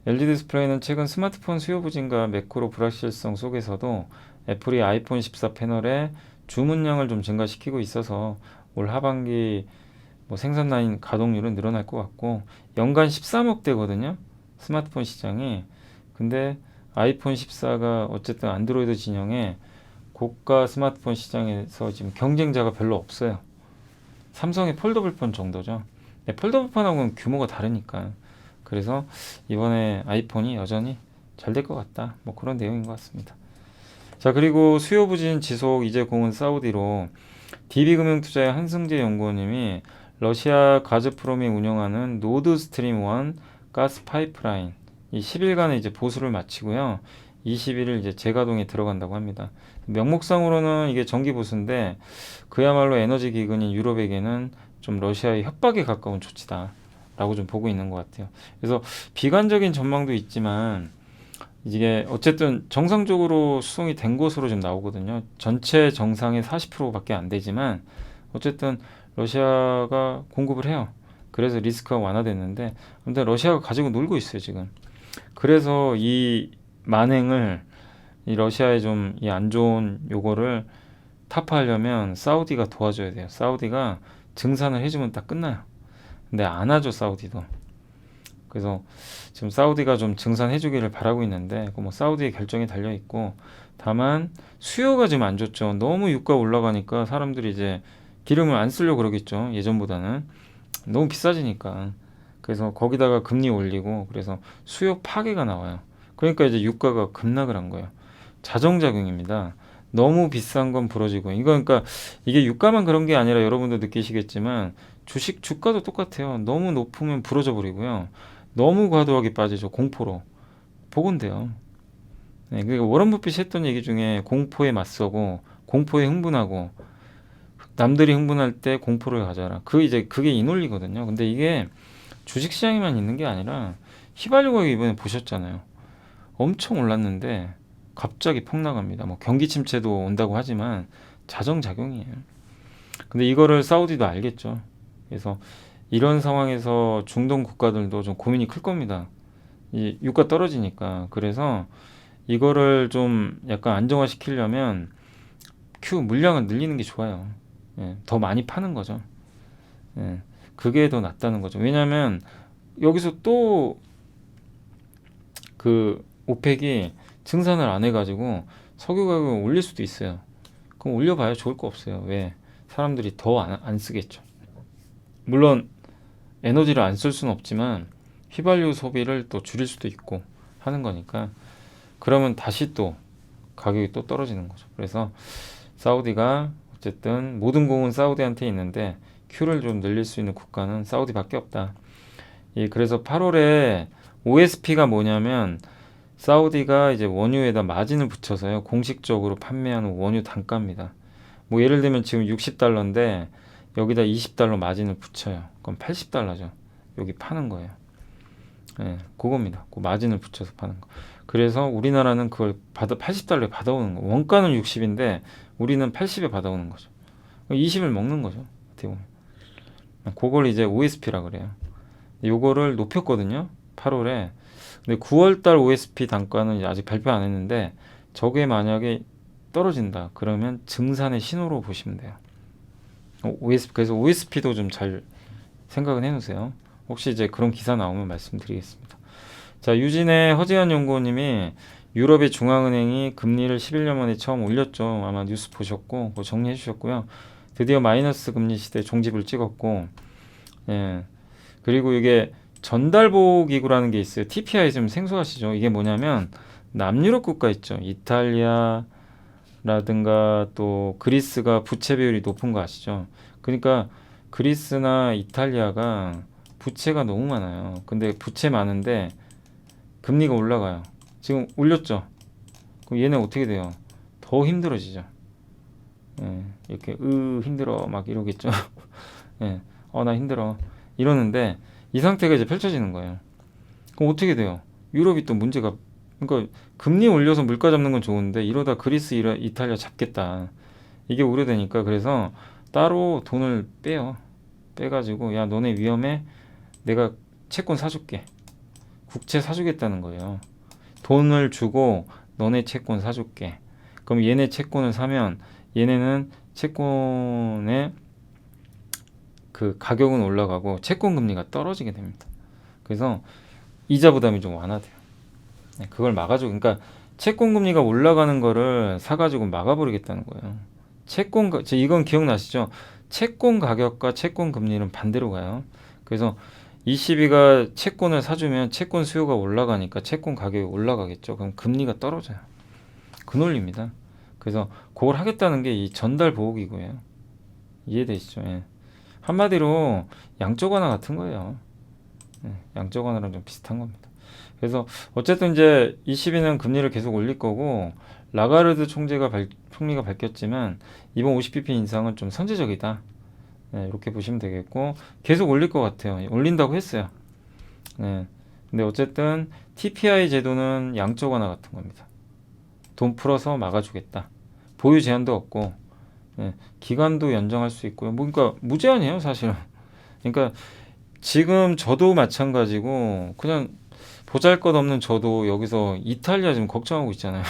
LG 디스플레이는 최근 스마트폰 수요 부진과 매크로 불확실성 속에서도 애플이 아이폰 14 패널의 주문량을 좀 증가시키고 있어서 올 하반기 뭐 생산 라인 가동률은 늘어날 것 같고 연간 13억대거든요. 스마트폰 시장이. 근데 아이폰 14가 어쨌든 안드로이드 진영에 고가 스마트폰 시장에서 지금 경쟁자가 별로 없어요. 삼성의 폴더블폰 정도죠. 네, 폴더블폰하고는 규모가 다르니까. 그래서 이번에 아이폰이 여전히 잘 될 것 같다. 뭐 그런 내용인 것 같습니다. 자, 그리고 수요 부진 지속 이제 공은 사우디로 DB금융투자의 한승재 연구원님이 러시아 가즈프롬이 운영하는 노드스트림 1 가스 파이프라인 이 10일간의 이제 보수를 마치고요. 21일 이제 재가동에 들어간다고 합니다. 명목상으로는 이게 정기 보수인데 그야말로 에너지 기근인 유럽에게는 좀 러시아의 협박에 가까운 조치다라고 좀 보고 있는 것 같아요. 그래서 비관적인 전망도 있지만 이게 어쨌든 정상적으로 수송이 된 것으로 좀 나오거든요. 전체 정상의 40%밖에 안 되지만 어쨌든 러시아가 공급을 해요. 그래서 리스크가 완화됐는데 근데 러시아가 가지고 놀고 있어요 지금. 그래서 이 만행을 이 러시아의 좀 이 안 좋은 요거를 타파하려면 사우디가 도와줘야 돼요. 사우디가 증산을 해주면 딱 끝나요. 근데 안 하죠 사우디도. 그래서 지금 사우디가 좀 증산해주기를 바라고 있는데 뭐 사우디의 결정이 달려 있고 다만 수요가 지금 안 좋죠. 너무 유가 올라가니까 사람들이 이제 기름을 안 쓰려고 그러겠죠. 예전보다는 너무 비싸지니까. 그래서 거기다가 금리 올리고 그래서 수요 파괴가 나와요. 그러니까 이제 유가가 급락을 한 거예요. 자정작용입니다. 너무 비싼 건 부러지고 이거 그러니까 이게 유가만 그런 게 아니라 여러분도 느끼시겠지만 주식 주가도 똑같아요. 너무 높으면 부러져 버리고요. 너무 과도하게 빠지죠. 공포로. 보건대요. 네, 그러니까 워런 버핏이 했던 얘기 중에 공포에 맞서고 공포에 흥분하고 남들이 흥분할 때 공포를 가져라. 그게 이 논리거든요. 근데 이게 주식시장에만 있는 게 아니라 휘발유 가격이 이번에 보셨잖아요. 엄청 올랐는데 갑자기 폭락합니다. 뭐 경기 침체도 온다고 하지만 자정작용이에요. 근데 이거를 사우디도 알겠죠. 그래서 이런 상황에서 중동 국가들도 좀 고민이 클 겁니다. 이 유가 떨어지니까. 그래서 이거를 좀 약간 안정화시키려면 Q 물량을 늘리는 게 좋아요. 예, 더 많이 파는 거죠. 예, 그게 더 낫다는 거죠. 왜냐하면 여기서 또 그 오펙이 증산을 안 해가지고 석유 가격을 올릴 수도 있어요. 그럼 올려봐야 좋을 거 없어요. 왜? 사람들이 더 안 쓰겠죠. 물론 에너지를 안 쓸 수는 없지만 휘발유 소비를 또 줄일 수도 있고 하는 거니까 그러면 다시 또 가격이 또 떨어지는 거죠. 그래서 사우디가 어쨌든 모든 공은 사우디한테 있는데 Q를 좀 늘릴 수 있는 국가는 사우디밖에 없다. 예, 그래서 8월에 OSP가 뭐냐면 사우디가 이제 원유에다 마진을 붙여서요 공식적으로 판매하는 원유 단가입니다. 뭐 예를 들면 지금 $60인데 여기다 $20 마진을 붙여요. 그럼 $80죠. 여기 파는 거예요. 예, 그겁니다. 그 마진을 붙여서 파는 거. 그래서 우리나라는 그걸 $80에 받아오는 거. 원가는 60인데 우리는 80에 받아오는 거죠. 20을 먹는 거죠. 어떻게 보면. 그걸 이제 OSP라 그래요. 요거를 높였거든요. 8월에. 근데 9월달 OSP 단가는 아직 발표 안 했는데 저게 만약에 떨어진다. 그러면 증산의 신호로 보시면 돼요. 그래서 OSP도 좀 잘 생각은 해놓으세요. 혹시 이제 그런 기사 나오면 말씀드리겠습니다. 자, 유진의 허재현 연구원님이 유럽의 중앙은행이 금리를 11년 만에 처음 올렸죠. 아마 뉴스 보셨고 그거 정리해 주셨고요. 드디어 마이너스 금리 시대 종집을 찍었고, 예. 그리고 이게 전달보호 기구라는 게 있어요. TPI 좀 생소하시죠? 이게 뭐냐면 남유럽 국가 있죠. 이탈리아라든가 또 그리스가 부채 비율이 높은 거 아시죠? 그러니까 그리스나 이탈리아가 부채가 너무 많아요. 근데 부채 많은데 금리가 올라가요. 지금 올렸죠? 그럼 얘네 어떻게 돼요? 더 힘들어지죠. 예, 이렇게 힘들어 막 이러겠죠. 예, 나 힘들어 이러는데 이 상태가 이제 펼쳐지는 거예요. 그럼 어떻게 돼요? 유럽이 또 문제가, 그러니까 금리 올려서 물가 잡는 건 좋은데 이러다 그리스, 이탈리아 잡겠다. 이게 우려되니까 그래서 따로 돈을 빼요. 빼가지고 야 너네 위험해. 내가 채권 사줄게. 국채 사주겠다는 거예요. 돈을 주고 너네 채권 사줄게. 그럼 얘네 채권을 사면 얘네는 채권의 그 가격은 올라가고 채권 금리가 떨어지게 됩니다. 그래서 이자 부담이 좀 완화돼요. 그걸 막아주고, 그러니까 채권 금리가 올라가는 거를 사가지고 막아버리겠다는 거예요. 이건 기억나시죠? 채권 가격과 채권 금리는 반대로 가요. 그래서 ECB가 채권을 사주면 채권 수요가 올라가니까 채권 가격이 올라가겠죠. 그럼 금리가 떨어져요. 그 논리입니다. 그래서 그걸 하겠다는 게 이 전달 보호기구예요. 이해되시죠? 예. 한마디로 양적 완화 같은 거예요. 예, 양적 완화랑 좀 비슷한 겁니다. 그래서 어쨌든 이제 ECB는 금리를 계속 올릴 거고 라가르드 총리가 밝혔지만 이번 50bp 인상은 좀 선제적이다. 네, 이렇게 보시면 되겠고 계속 올릴 것 같아요. 올린다고 했어요. 네, 근데 어쨌든 TPI 제도는 양적 완화 같은 겁니다. 돈 풀어서 막아주겠다. 보유 제한도 없고 네, 기간도 연장할 수 있고요. 그러니까 무제한이에요, 사실은. 그러니까 지금 저도 마찬가지고 그냥 보잘것없는 저도 여기서 이탈리아 지금 걱정하고 있잖아요.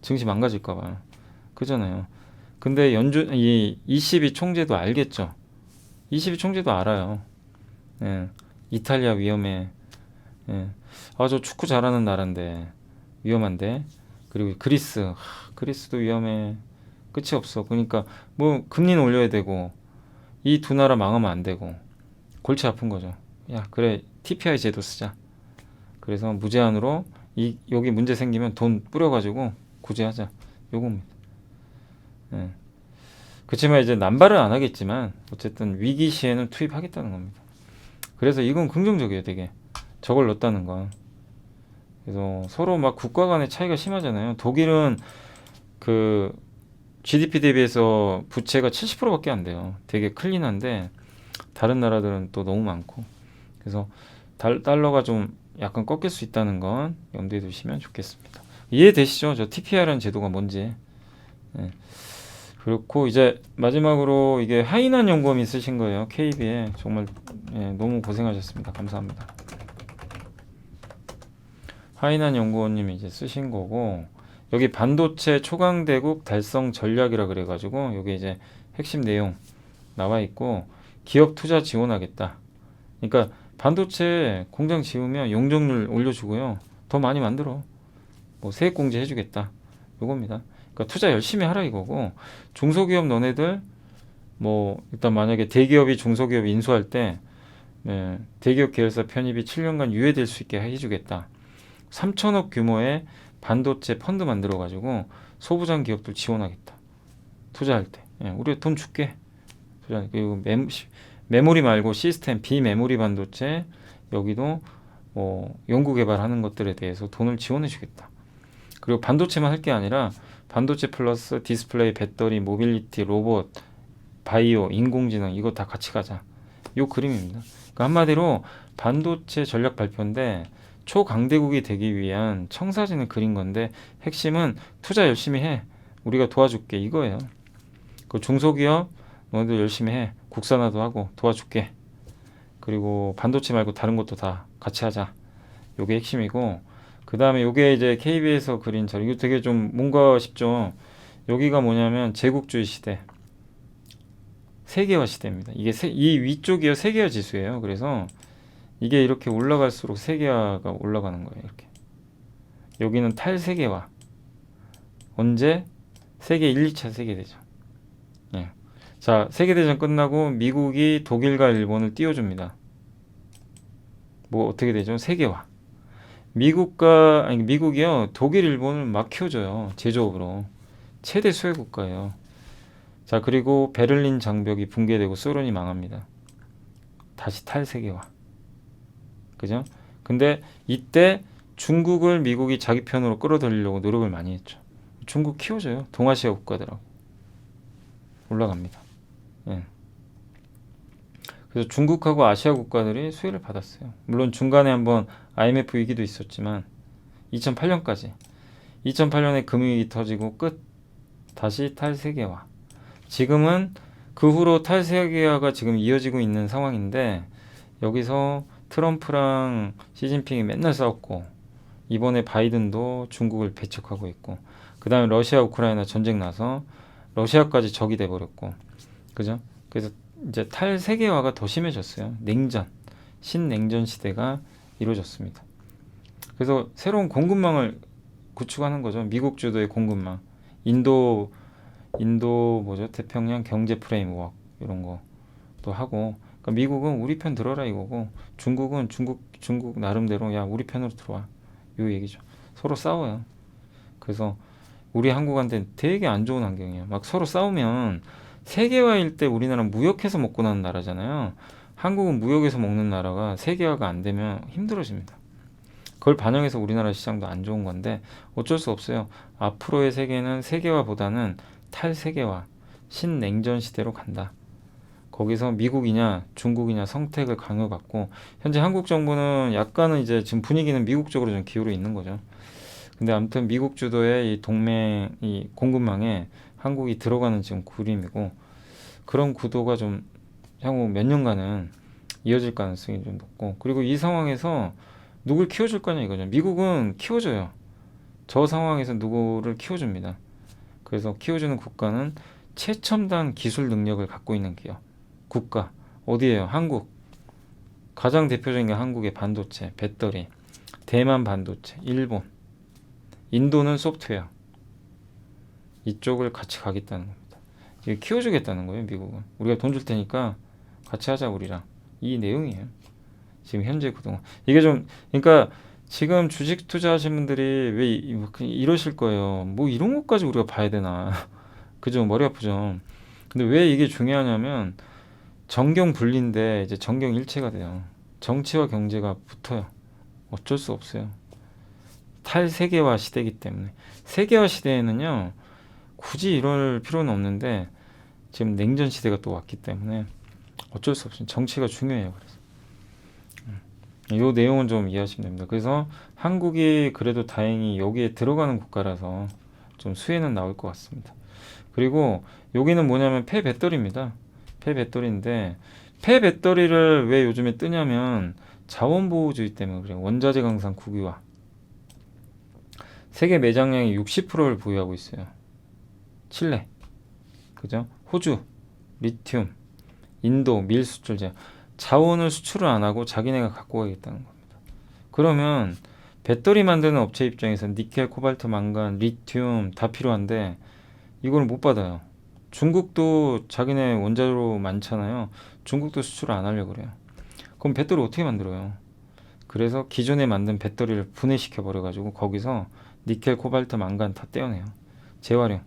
증시 망가질까봐. 그잖아요. 근데 이 ECB 총재도 알겠죠. ECB 총재도 알아요. 예, 이탈리아 위험해. 예, 저 축구 잘하는 나라인데 위험한데. 그리고 그리스도 위험해. 끝이 없어. 그러니까 뭐 금리는 올려야 되고 이 두 나라 망하면 안 되고 골치 아픈 거죠. 야, 그래 TPI 제도 쓰자. 그래서 무제한으로 여기 문제 생기면 돈 뿌려가지고 구제하자. 요겁니다. 예. 그렇지만 이제 남발은 안 하겠지만 어쨌든 위기 시에는 투입하겠다는 겁니다. 그래서 이건 긍정적이에요, 되게. 저걸 넣었다는 건. 그래서 서로 막 국가 간의 차이가 심하잖아요. 독일은 그 GDP 대비해서 부채가 70%밖에 안 돼요. 되게 클린한데 다른 나라들은 또 너무 많고. 그래서 달러가 좀 약간 꺾일 수 있다는 건 염두에 두시면 좋겠습니다. 이해되시죠? 저 TPR이라는 제도가 뭔지. 예. 그렇고 이제 마지막으로 이게 하이난 연구원이 쓰신 거예요. KB에 정말 너무 고생하셨습니다. 감사합니다. 하이난 연구원님이 이제 쓰신 거고 여기 반도체 초강대국 달성 전략이라 그래가지고 여기 이제 핵심 내용 나와 있고 기업 투자 지원하겠다. 그러니까 반도체 공장 지으면 용적률 올려주고요. 더 많이 만들어. 뭐 세액공제 해주겠다. 요겁니다. 그러니까 투자 열심히 하라 이거고 중소기업 너네들 뭐 일단 만약에 대기업이 중소기업 인수할 때 대기업 계열사 편입이 7년간 유예될 수 있게 해주겠다. 3천억 규모의 반도체 펀드 만들어 가지고 소부장 기업들 지원하겠다. 투자할 때 우리가 돈 줄게. 투자 그리고 메모리 말고 시스템 비메모리 반도체 여기도 뭐 연구 개발하는 것들에 대해서 돈을 지원해 주겠다. 그리고 반도체만 할 게 아니라 반도체 플러스 디스플레이, 배터리, 모빌리티, 로봇, 바이오, 인공지능 이거 다 같이 가자. 요 그림입니다. 그러니까 한마디로 반도체 전략 발표인데 초강대국이 되기 위한 청사진을 그린 건데 핵심은 투자 열심히 해. 우리가 도와줄게 이거예요. 그 중소기업 너희들 열심히 해. 국산화도 하고 도와줄게. 그리고 반도체 말고 다른 것도 다 같이 하자. 요게 핵심이고 그 다음에 요게 이제 KB에서 그린 자료 이거 되게 좀 뭔가 싶죠. 여기가 뭐냐면 제국주의 시대 세계화 시대입니다. 이게 이 위쪽이요 세계화 지수예요. 그래서 이게 이렇게 올라갈수록 세계화가 올라가는 거예요. 이렇게 여기는 탈세계화 언제? 세계 1, 2차 세계대전. 예. 자 세계대전 끝나고 미국이 독일과 일본을 띄워줍니다. 뭐 어떻게 되죠? 세계화. 미국이요 독일 일본을 막 키워줘요. 제조업으로 최대 수혜 국가예요. 자 그리고 베를린 장벽이 붕괴되고 소련이 망합니다. 다시 탈세계화. 그죠? 근데 이때 중국을 미국이 자기 편으로 끌어들이려고 노력을 많이 했죠. 중국 키워줘요. 동아시아 국가들하고 올라갑니다. 예. 그래서 중국하고 아시아 국가들이 수혜를 받았어요. 물론 중간에 한번 IMF 위기도 있었지만 2008년까지 2008년에 금융위기 터지고 끝 다시 탈세계화. 지금은 그 후로 탈세계화가 지금 이어지고 있는 상황인데 여기서 트럼프랑 시진핑이 맨날 싸웠고 이번에 바이든도 중국을 배척하고 있고 그 다음에 러시아 우크라이나 전쟁 나서 러시아까지 적이 돼버렸고 그죠? 그래서 이제 탈세계화가 더 심해졌어요. 냉전, 신냉전 시대가 이루어졌습니다. 그래서 새로운 공급망을 구축하는 거죠. 미국 주도의 공급망, 인도 뭐죠? 태평양 경제 프레임워크 이런 것도 하고. 그러니까 미국은 우리 편 들어라 이거고, 중국은 중국 나름대로 야 우리 편으로 들어와 요 얘기죠. 서로 싸워요. 그래서 우리 한국한테 되게 안 좋은 환경이에요. 막 서로 싸우면 세계화일 때 우리나라는 무역해서 먹고 나는 나라잖아요. 한국은 무역에서 먹는 나라가 세계화가 안 되면 힘들어집니다. 그걸 반영해서 우리나라 시장도 안 좋은 건데 어쩔 수 없어요. 앞으로의 세계는 세계화보다는 탈세계화, 신냉전 시대로 간다. 거기서 미국이냐 중국이냐 선택을 강요받고 현재 한국 정부는 약간은 이제 지금 분위기는 미국 쪽으로 좀 기울어 있는 거죠. 근데 아무튼 미국 주도의 이 동맹, 이 공급망에 한국이 들어가는 지금 그림이고 그런 구도가 좀 향후 몇 년간은 이어질 가능성이 좀 높고 그리고 이 상황에서 누굴 키워줄 거냐 이거죠. 미국은 키워줘요. 저 상황에서 누구를 키워줍니다. 그래서 키워주는 국가는 최첨단 기술 능력을 갖고 있는 기업. 국가. 어디예요? 한국. 가장 대표적인 게 한국의 반도체, 배터리, 대만 반도체, 일본. 인도는 소프트웨어. 이쪽을 같이 가겠다는 겁니다. 이거 키워주겠다는 거예요, 미국은. 우리가 돈 줄 테니까 같이 하자, 우리랑. 이 내용이에요. 지금 현재 그동안. 이게 좀, 그러니까 지금 주식 투자하신 분들이 왜 이러실 거예요. 뭐 이런 것까지 우리가 봐야 되나. 그죠? 머리 아프죠? 근데 왜 이게 중요하냐면 정경 분리인데 이제 정경 일체가 돼요. 정치와 경제가 붙어요. 어쩔 수 없어요. 탈세계화 시대이기 때문에. 세계화 시대에는요, 굳이 이럴 필요는 없는데 지금 냉전 시대가 또 왔기 때문에 어쩔 수 없어요. 정치가 중요해요. 그래서 요 내용은 좀 이해하시면 됩니다. 그래서 한국이 그래도 다행히 여기에 들어가는 국가라서 좀 수혜는 나올 것 같습니다. 그리고 여기는 뭐냐면 폐배터리입니다. 폐배터리인데 폐배터리를 왜 요즘에 뜨냐면 자원보호주의 때문에 그래요. 원자재 강산 국유화. 세계 매장량의 60%를 보유하고 있어요. 칠레, 그죠? 호주, 리튬, 인도, 밀 수출자. 자원을 수출을 안 하고 자기네가 갖고 가겠다는 겁니다. 그러면 배터리 만드는 업체 입장에서 니켈, 코발트, 망간, 리튬 다 필요한데 이걸 못 받아요. 중국도 자기네 원자로 많잖아요. 중국도 수출을 안 하려고 그래요. 그럼 배터리 어떻게 만들어요? 그래서 기존에 만든 배터리를 분해시켜 버려가지고 거기서 니켈, 코발트, 망간 다 떼어내요. 재활용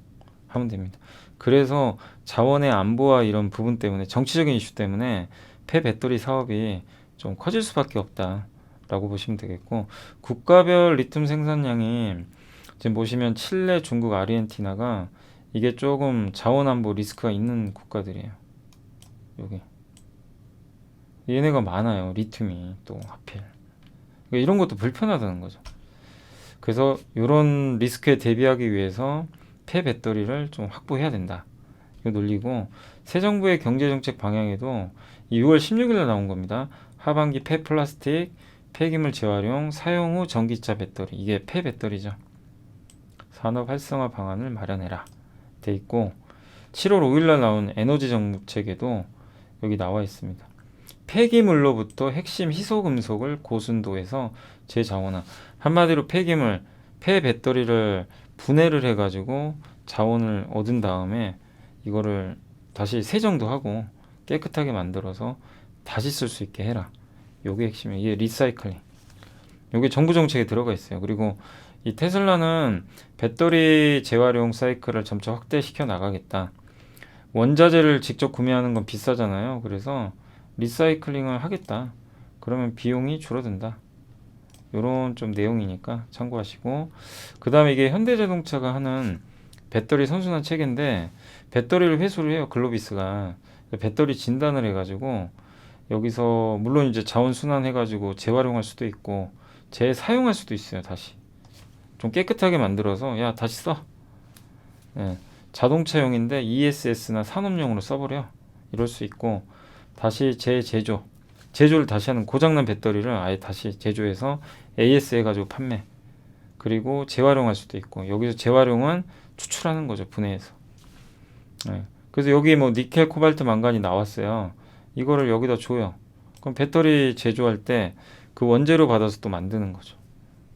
하면 됩니다. 그래서 자원의 안보와 이런 부분 때문에 정치적인 이슈 때문에 폐배터리 사업이 좀 커질 수밖에 없다라고 보시면 되겠고 국가별 리튬 생산량이 지금 보시면 칠레, 중국, 아르헨티나가 이게 조금 자원 안보 리스크가 있는 국가들이에요. 여기 얘네가 많아요. 리튬이 또 하필 그러니까 이런 것도 불편하다는 거죠. 그래서 이런 리스크에 대비하기 위해서 폐배터리를 좀 확보해야 된다. 이거 논리고 새 정부의 경제정책 방향에도 이 6월 16일에 나온 겁니다. 하반기 폐플라스틱, 폐기물 재활용, 사용 후 전기차 배터리 이게 폐배터리죠. 산업 활성화 방안을 마련해라 돼 있고 7월 5일날 나온 에너지 정책에도 여기 나와 있습니다. 폐기물로부터 핵심 희소금속을 고순도에서 재자원화 한마디로 폐기물, 폐배터리를 분해를 해가지고 자원을 얻은 다음에 이거를 다시 세정도 하고 깨끗하게 만들어서 다시 쓸 수 있게 해라. 요게 핵심이에요. 이게 리사이클링. 요게 정부 정책에 들어가 있어요. 그리고 이 테슬라는 배터리 재활용 사이클을 점차 확대시켜 나가겠다. 원자재를 직접 구매하는 건 비싸잖아요. 그래서 리사이클링을 하겠다. 그러면 비용이 줄어든다. 요런 좀 내용이니까 참고하시고 그 다음에 이게 현대자동차가 하는 배터리 선순환 체계인데 배터리를 회수를 해요. 글로비스가 배터리 진단을 해가지고 여기서 물론 이제 자원 순환해가지고 재활용할 수도 있고 재사용할 수도 있어요. 다시 좀 깨끗하게 만들어서 야 다시 써. 예, 자동차용인데 ESS나 산업용으로 써버려. 이럴 수 있고 다시 제조를 다시 하는 고장난 배터리를 아예 다시 제조해서 AS 해가지고 판매. 그리고 재활용할 수도 있고 여기서 재활용은 추출하는 거죠. 분해해서. 네. 그래서 여기 뭐 니켈, 코발트, 망간이 나왔어요. 이거를 여기다 줘요. 그럼 배터리 제조할 때 그 원재료 받아서 또 만드는 거죠.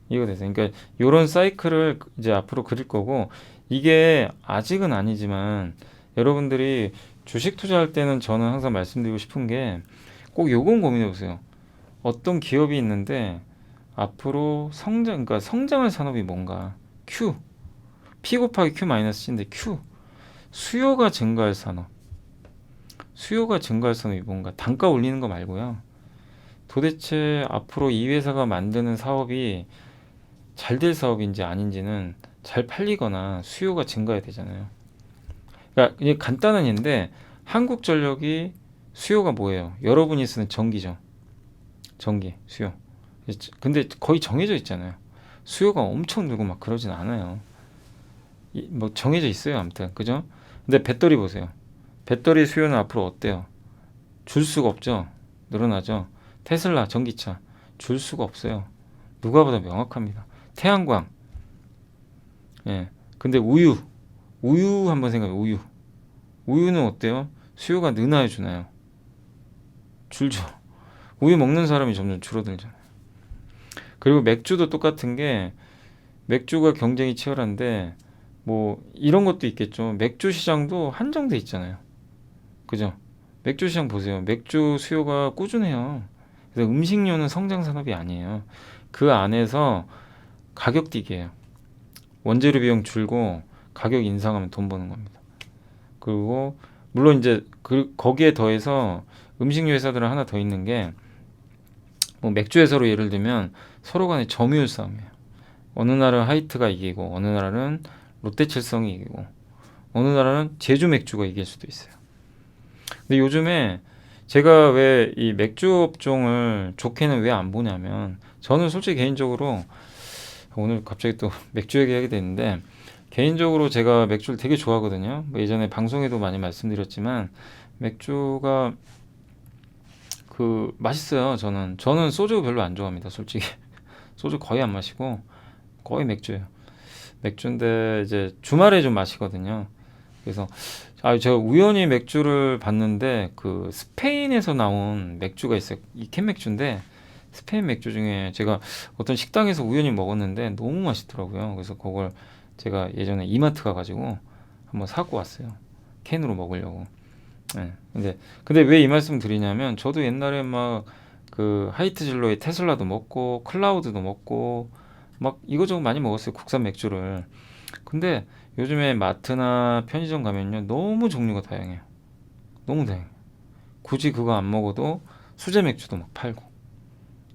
이거 돼서 그러니까 이런 사이클을 이제 앞으로 그릴 거고 이게 아직은 아니지만 여러분들이 주식 투자할 때는 저는 항상 말씀드리고 싶은 게 꼭 요건 고민해 보세요. 어떤 기업이 있는데 앞으로 그러니까 성장할 산업이 뭔가 Q P 곱하기 Q 마이너스 C인데 Q 수요가 증가할 산업 수요가 증가할 산업이 뭔가 단가 올리는 거 말고요. 도대체 앞으로 이 회사가 만드는 사업이 잘 될 사업인지 아닌지는 잘 팔리거나 수요가 증가해야 되잖아요. 그러니까 이게 간단한 예인데 한국전력이 수요가 뭐예요? 여러분이 쓰는 전기죠. 전기 수요. 근데 거의 정해져 있잖아요. 수요가 엄청 늘고 막 그러진 않아요. 뭐 정해져 있어요. 아무튼 그죠? 근데 배터리 보세요. 배터리 수요는 앞으로 어때요? 줄 수가 없죠. 늘어나죠. 테슬라 전기차 줄 수가 없어요. 누가 보다 명확합니다. 태양광. 예. 근데 우유 한번 생각해. 우유는 어때요? 수요가 느나요, 주나요? 줄죠. 우유 먹는 사람이 점점 줄어들잖아요. 그리고 맥주도 똑같은 게 맥주가 경쟁이 치열한데 뭐 이런 것도 있겠죠. 맥주 시장도 한정돼 있잖아요. 그죠? 맥주 시장 보세요. 맥주 수요가 꾸준해요. 그래서 음식료는 성장 산업이 아니에요. 그 안에서 가격 뛰기예요. 원재료 비용 줄고 가격 인상하면 돈 버는 겁니다. 그리고 물론 이제 거기에 더해서 음식료 회사들은 하나 더 있는 게 뭐 맥주 회사로 예를 들면 서로 간의 점유율 싸움이에요. 어느 날은 하이트가 이기고 어느 날은 롯데칠성이 이기고 어느 날은 제주 맥주가 이길 수도 있어요. 근데 요즘에 제가 왜 이 맥주 업종을 좋게는 왜 안 보냐면 저는 솔직히 개인적으로 오늘 갑자기 또 맥주 얘기하게 됐는데 개인적으로 제가 맥주를 되게 좋아하거든요. 뭐 예전에 방송에도 많이 말씀드렸지만 맥주가 그 맛있어요. 저는 소주 별로 안 좋아합니다. 솔직히 소주 거의 안 마시고 거의 맥주예요. 맥주인데 이제 주말에 좀 마시거든요. 그래서 제가 우연히 맥주를 봤는데 그 스페인에서 나온 맥주가 있어요. 이 캔 맥주인데 스페인 맥주 중에 제가 어떤 식당에서 우연히 먹었는데 너무 맛있더라고요. 그래서 그걸 제가 예전에 이마트 가가지고 한번 사고 왔어요. 캔으로 먹으려고. 네. 근데 왜 이 말씀 드리냐면 저도 옛날에 막 그 하이트진로의 테슬라도 먹고 클라우드도 먹고 막 이거저거 많이 먹었어요. 국산 맥주를. 근데 요즘에 마트나 편의점 가면요 너무 종류가 다양해요. 너무 다양해요. 굳이 그거 안 먹어도 수제 맥주도 막 팔고.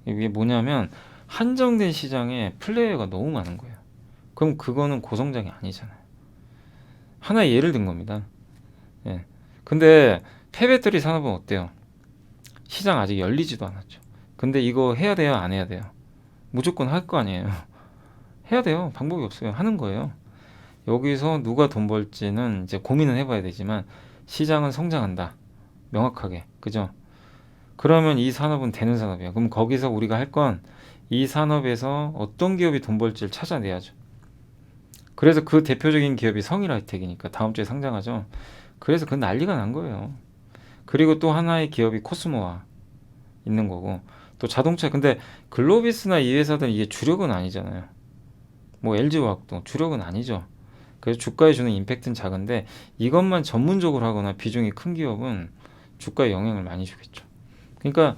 이게 뭐냐면 한정된 시장에 플레이어가 너무 많은 거예요. 그럼 그거는 고성장이 아니잖아요. 하나의 예를 든 겁니다. 예. 근데 폐배터리 산업은 어때요? 시장 아직 열리지도 않았죠. 근데 이거 해야 돼요? 안 해야 돼요? 무조건 할 거 아니에요. 해야 돼요. 방법이 없어요. 하는 거예요. 여기서 누가 돈 벌지는 이제 고민은 해봐야 되지만 시장은 성장한다. 명확하게. 그죠? 그러면 이 산업은 되는 산업이야. 그럼 거기서 우리가 할 건 이 산업에서 어떤 기업이 돈 벌지를 찾아내야죠. 그래서 그 대표적인 기업이 성일하이텍이니까 다음 주에 상장하죠. 그래서 그 난리가 난 거예요. 그리고 또 하나의 기업이 코스모와 있는 거고 또 자동차 근데 글로비스나 이 회사들은 이게 주력은 아니잖아요. 뭐 LG화학도 주력은 아니죠. 그래서 주가에 주는 임팩트는 작은데 이것만 전문적으로 하거나 비중이 큰 기업은 주가에 영향을 많이 주겠죠. 그러니까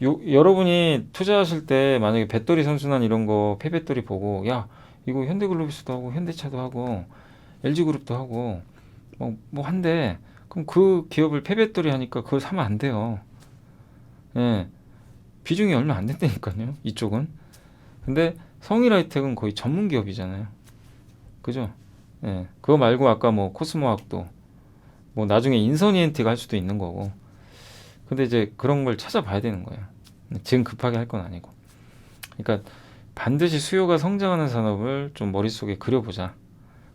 여러분이 투자하실 때 만약에 배터리 선순환 이런 거 폐배터리 보고 야 이거 현대글로비스도 하고 현대차도 하고 LG그룹도 하고 뭐 한데 그럼 그 기업을 폐배터리 하니까 그걸 사면 안 돼요. 예. 비중이 얼마 안 된다니까요. 이쪽은. 근데 성일하이텍은 거의 전문 기업이잖아요. 그죠? 예. 그거 말고 아까 뭐 코스모학도 뭐 나중에 인선이엔티가 할 수도 있는 거고. 근데 이제 그런 걸 찾아봐야 되는 거예요. 지금 급하게 할 건 아니고. 그러니까 반드시 수요가 성장하는 산업을 좀 머릿속에 그려보자.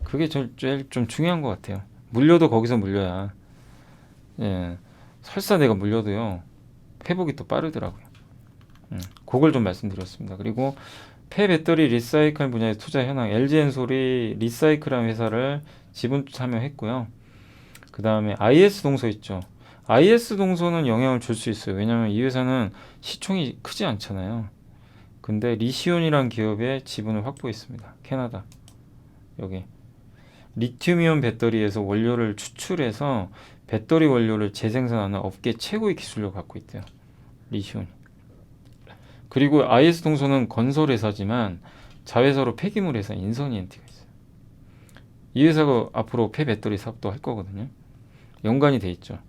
그게 제일 좀 중요한 것 같아요. 물려도 거기서 물려야. 예. 설사 내가 물려도요. 회복이 또 빠르더라고요. 그걸 좀 말씀드렸습니다. 그리고 폐배터리 리사이클 분야의 투자 현황 LG엔솔이 리사이클한 회사를 지분 참여했고요. 그 다음에 IS동소 있죠. IS동소는 영향을 줄 수 있어요. 왜냐하면 이 회사는 시총이 크지 않잖아요. 근데 리시온이란 기업의 지분을 확보했습니다. 캐나다. 여기 리튬이온 배터리에서 원료를 추출해서 배터리 원료를 재생산하는 업계 최고의 기술력을 갖고 있대요. 리시온이. 그리고 IS동소는 건설회사지만 자회사로 폐기물 회사 인선이엔티가 있어요. 이 회사가 앞으로 폐배터리 사업도 할 거거든요. 연관이 돼 있죠.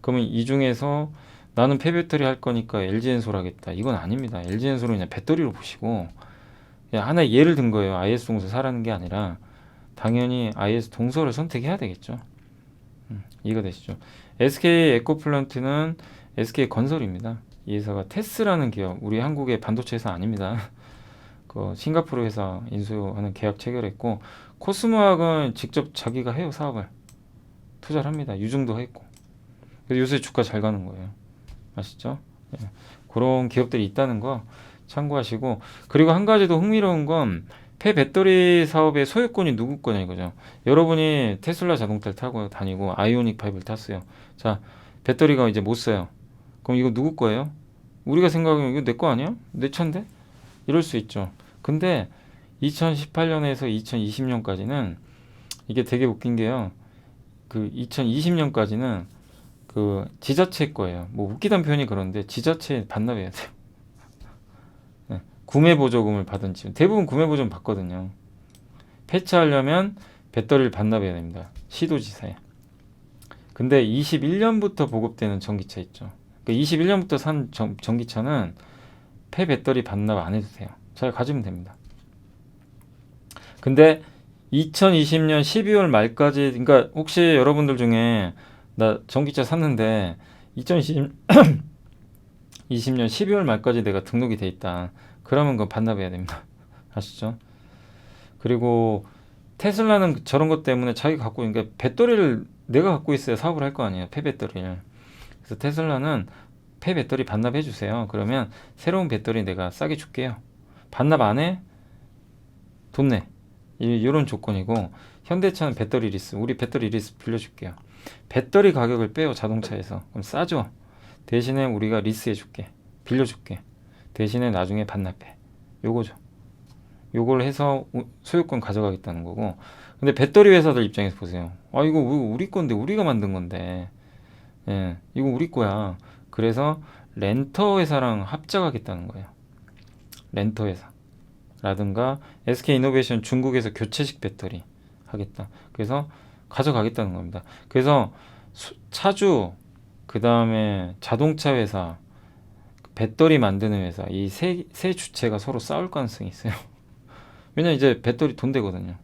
그러면 이 중에서 나는 폐배터리 할 거니까 LG엔솔 하겠다. 이건 아닙니다. LG엔솔은 그냥 배터리로 보시고 그냥 하나의 예를 든 거예요. IS동소 사라는 게 아니라 당연히 IS동소를 선택해야 되겠죠. 이해가 되시죠? SK 에코플란트는 SK 건설입니다. 이 회사가 테스라는 기업, 우리 한국의 반도체 회사 아닙니다. 그 싱가포르 회사 인수하는 계약 체결했고 코스모학은 직접 자기가 해요. 사업을 투자를 합니다. 유증도 했고. 그래서 요새 주가 잘 가는 거예요. 아시죠? 예. 그런 기업들이 있다는 거 참고하시고 그리고 한 가지 더 흥미로운 건 폐배터리 사업의 소유권이 누구 거냐 이거죠. 여러분이 테슬라 자동차를 타고 다니고 아이오닉 5를 탔어요. 자, 배터리가 이제 못 써요. 그럼 이거 누구 거예요? 우리가 생각하면 이거 내 거 아니야? 내 차인데? 이럴 수 있죠. 근데 2018년에서 2020년까지는 이게 되게 웃긴 게요. 그 2020년까지는 그 지자체 거예요. 뭐 웃기단 표현이 그런데 지자체에 반납해야 돼요. 네. 구매 보조금을 받은 집 대부분 구매 보조금 받거든요. 폐차하려면 배터리를 반납해야 됩니다. 시도지사에. 근데 21년부터 보급되는 전기차 있죠. 그러니까 21년부터 산 전기차는 폐배터리 반납 안 해도 돼요. 잘 가지면 됩니다. 근데 2020년 12월 말까지 그러니까 혹시 여러분들 중에 나 전기차 샀는데 2020년 12월 말까지 내가 등록이 돼 있다. 그러면 그거 반납해야 됩니다. 아시죠? 그리고 테슬라는 저런 것 때문에 자기 갖고 있는 게 배터리를 내가 갖고 있어야 사업을 할 거 아니에요. 폐배터리를. 그래서 테슬라는 폐배터리 반납해 주세요. 그러면 새로운 배터리 내가 싸게 줄게요. 반납 안 해? 돈 내. 이런 조건이고, 현대차는 배터리 리스. 우리 배터리 리스 빌려줄게요. 배터리 가격을 빼요, 자동차에서. 그럼 싸죠. 대신에 우리가 리스해 줄게. 빌려줄게. 대신에 나중에 반납해. 요거죠. 요걸 해서 소유권 가져가겠다는 거고. 근데 배터리 회사들 입장에서 보세요. 아, 이거 우리 건데, 우리가 만든 건데. 예, 이거 우리 거야. 그래서 렌터 회사랑 합작하겠다는 거예요. 렌터 회사. 라든가 SK이노베이션 중국에서 교체식 배터리 하겠다. 그래서 가져가겠다는 겁니다. 그래서 차주, 그 다음에 자동차 회사, 배터리 만드는 회사, 이 세 주체가 서로 싸울 가능성이 있어요. 왜냐면 이제 배터리 돈 되거든요.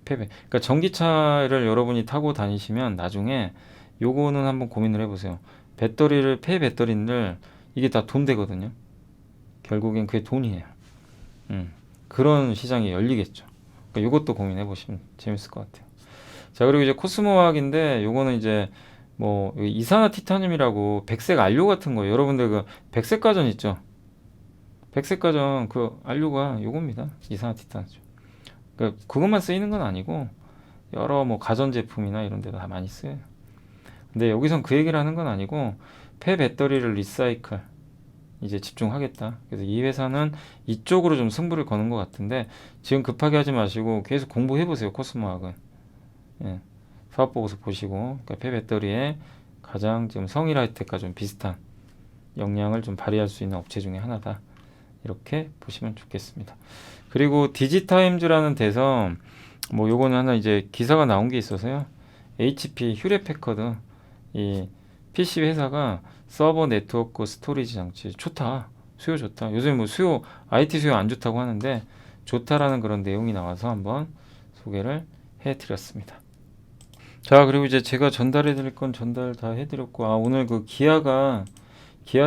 폐배. 그러니까 전기차를 여러분이 타고 다니시면 나중에 요거는 한번 고민을 해보세요. 배터리를, 폐배터리를 이게 다 돈 되거든요. 결국엔 그게 돈이에요. 그런 시장이 열리겠죠. 그러니까 요것도 고민해 보시면 재밌을 것 같아요. 자, 그리고 이제 코스모화학인데 요거는 이제 뭐 이산화티타늄이라고 백색 안료 같은 거, 여러분들 그 백색 가전 있죠? 백색 가전 그 안료가 요겁니다. 이산화티타늄. 그러니까 그것만 쓰이는 건 아니고 여러 뭐 가전 제품이나 이런 데도 다 많이 쓰여요. 근데 여기선 그 얘기를 하는 건 아니고 폐배터리를 리사이클 이제 집중하겠다. 그래서 이 회사는 이쪽으로 좀 승부를 거는 것 같은데 지금 급하게 하지 마시고 계속 공부해 보세요. 코스모학은. 예. 사업 보고서 보시고, 그러니까 폐배터리에 가장 지금 성일 하이텍과 좀 비슷한 역량을 좀 발휘할 수 있는 업체 중에 하나다. 이렇게 보시면 좋겠습니다. 그리고 디지타임즈라는 데서 뭐 요거는 하나 이제 기사가 나온 게 있어서요. HP 휴레패커드 이 PC 회사가 서버 네트워크 스토리지 장치 좋다. 수요 좋다. 요새 뭐 수요 IT 수요 안 좋다고 하는데 좋다라는 그런 내용이 나와서 한번 소개를 해 드렸습니다. 자, 그리고 이제 제가 전달해 드릴 건 전달 다 해 드렸고, 오늘 그 기아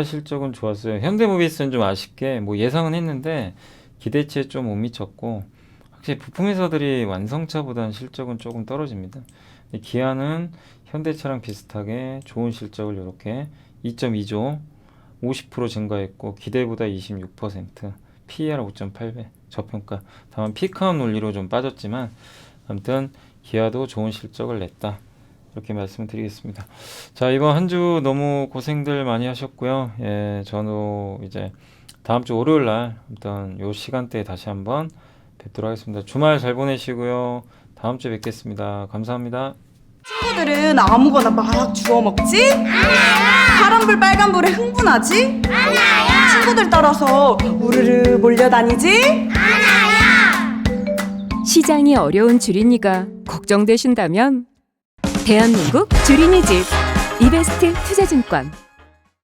실적은 좋았어요. 현대모비스는 좀 아쉽게 뭐 예상은 했는데 기대치에 좀 못 미쳤고, 확실히 부품 회사들이 완성차보다는 실적은 조금 떨어집니다. 기아는 현대차랑 비슷하게 좋은 실적을 이렇게 2.2조 50% 증가했고 기대보다 26%, PER 5.8배 저평가. 다만 피크아웃 논리로 좀 빠졌지만 아무튼 기아도 좋은 실적을 냈다. 이렇게 말씀드리겠습니다. 자, 이번 한 주 너무 고생들 많이 하셨고요. 예, 저도 이제 다음 주 월요일 날 일단 요 시간대에 다시 한번 뵙도록 하겠습니다. 주말 잘 보내시고요. 다음 주에 뵙겠습니다. 감사합니다. 친구들은 아무거나 막 주워 먹지? 파란불 빨간불에 흥분하지? 친구들 따라서 우르르 몰려다니지? 시장이 어려운 주린이가 걱정되신다면 대한민국 주린이 집 이베스트 투자증권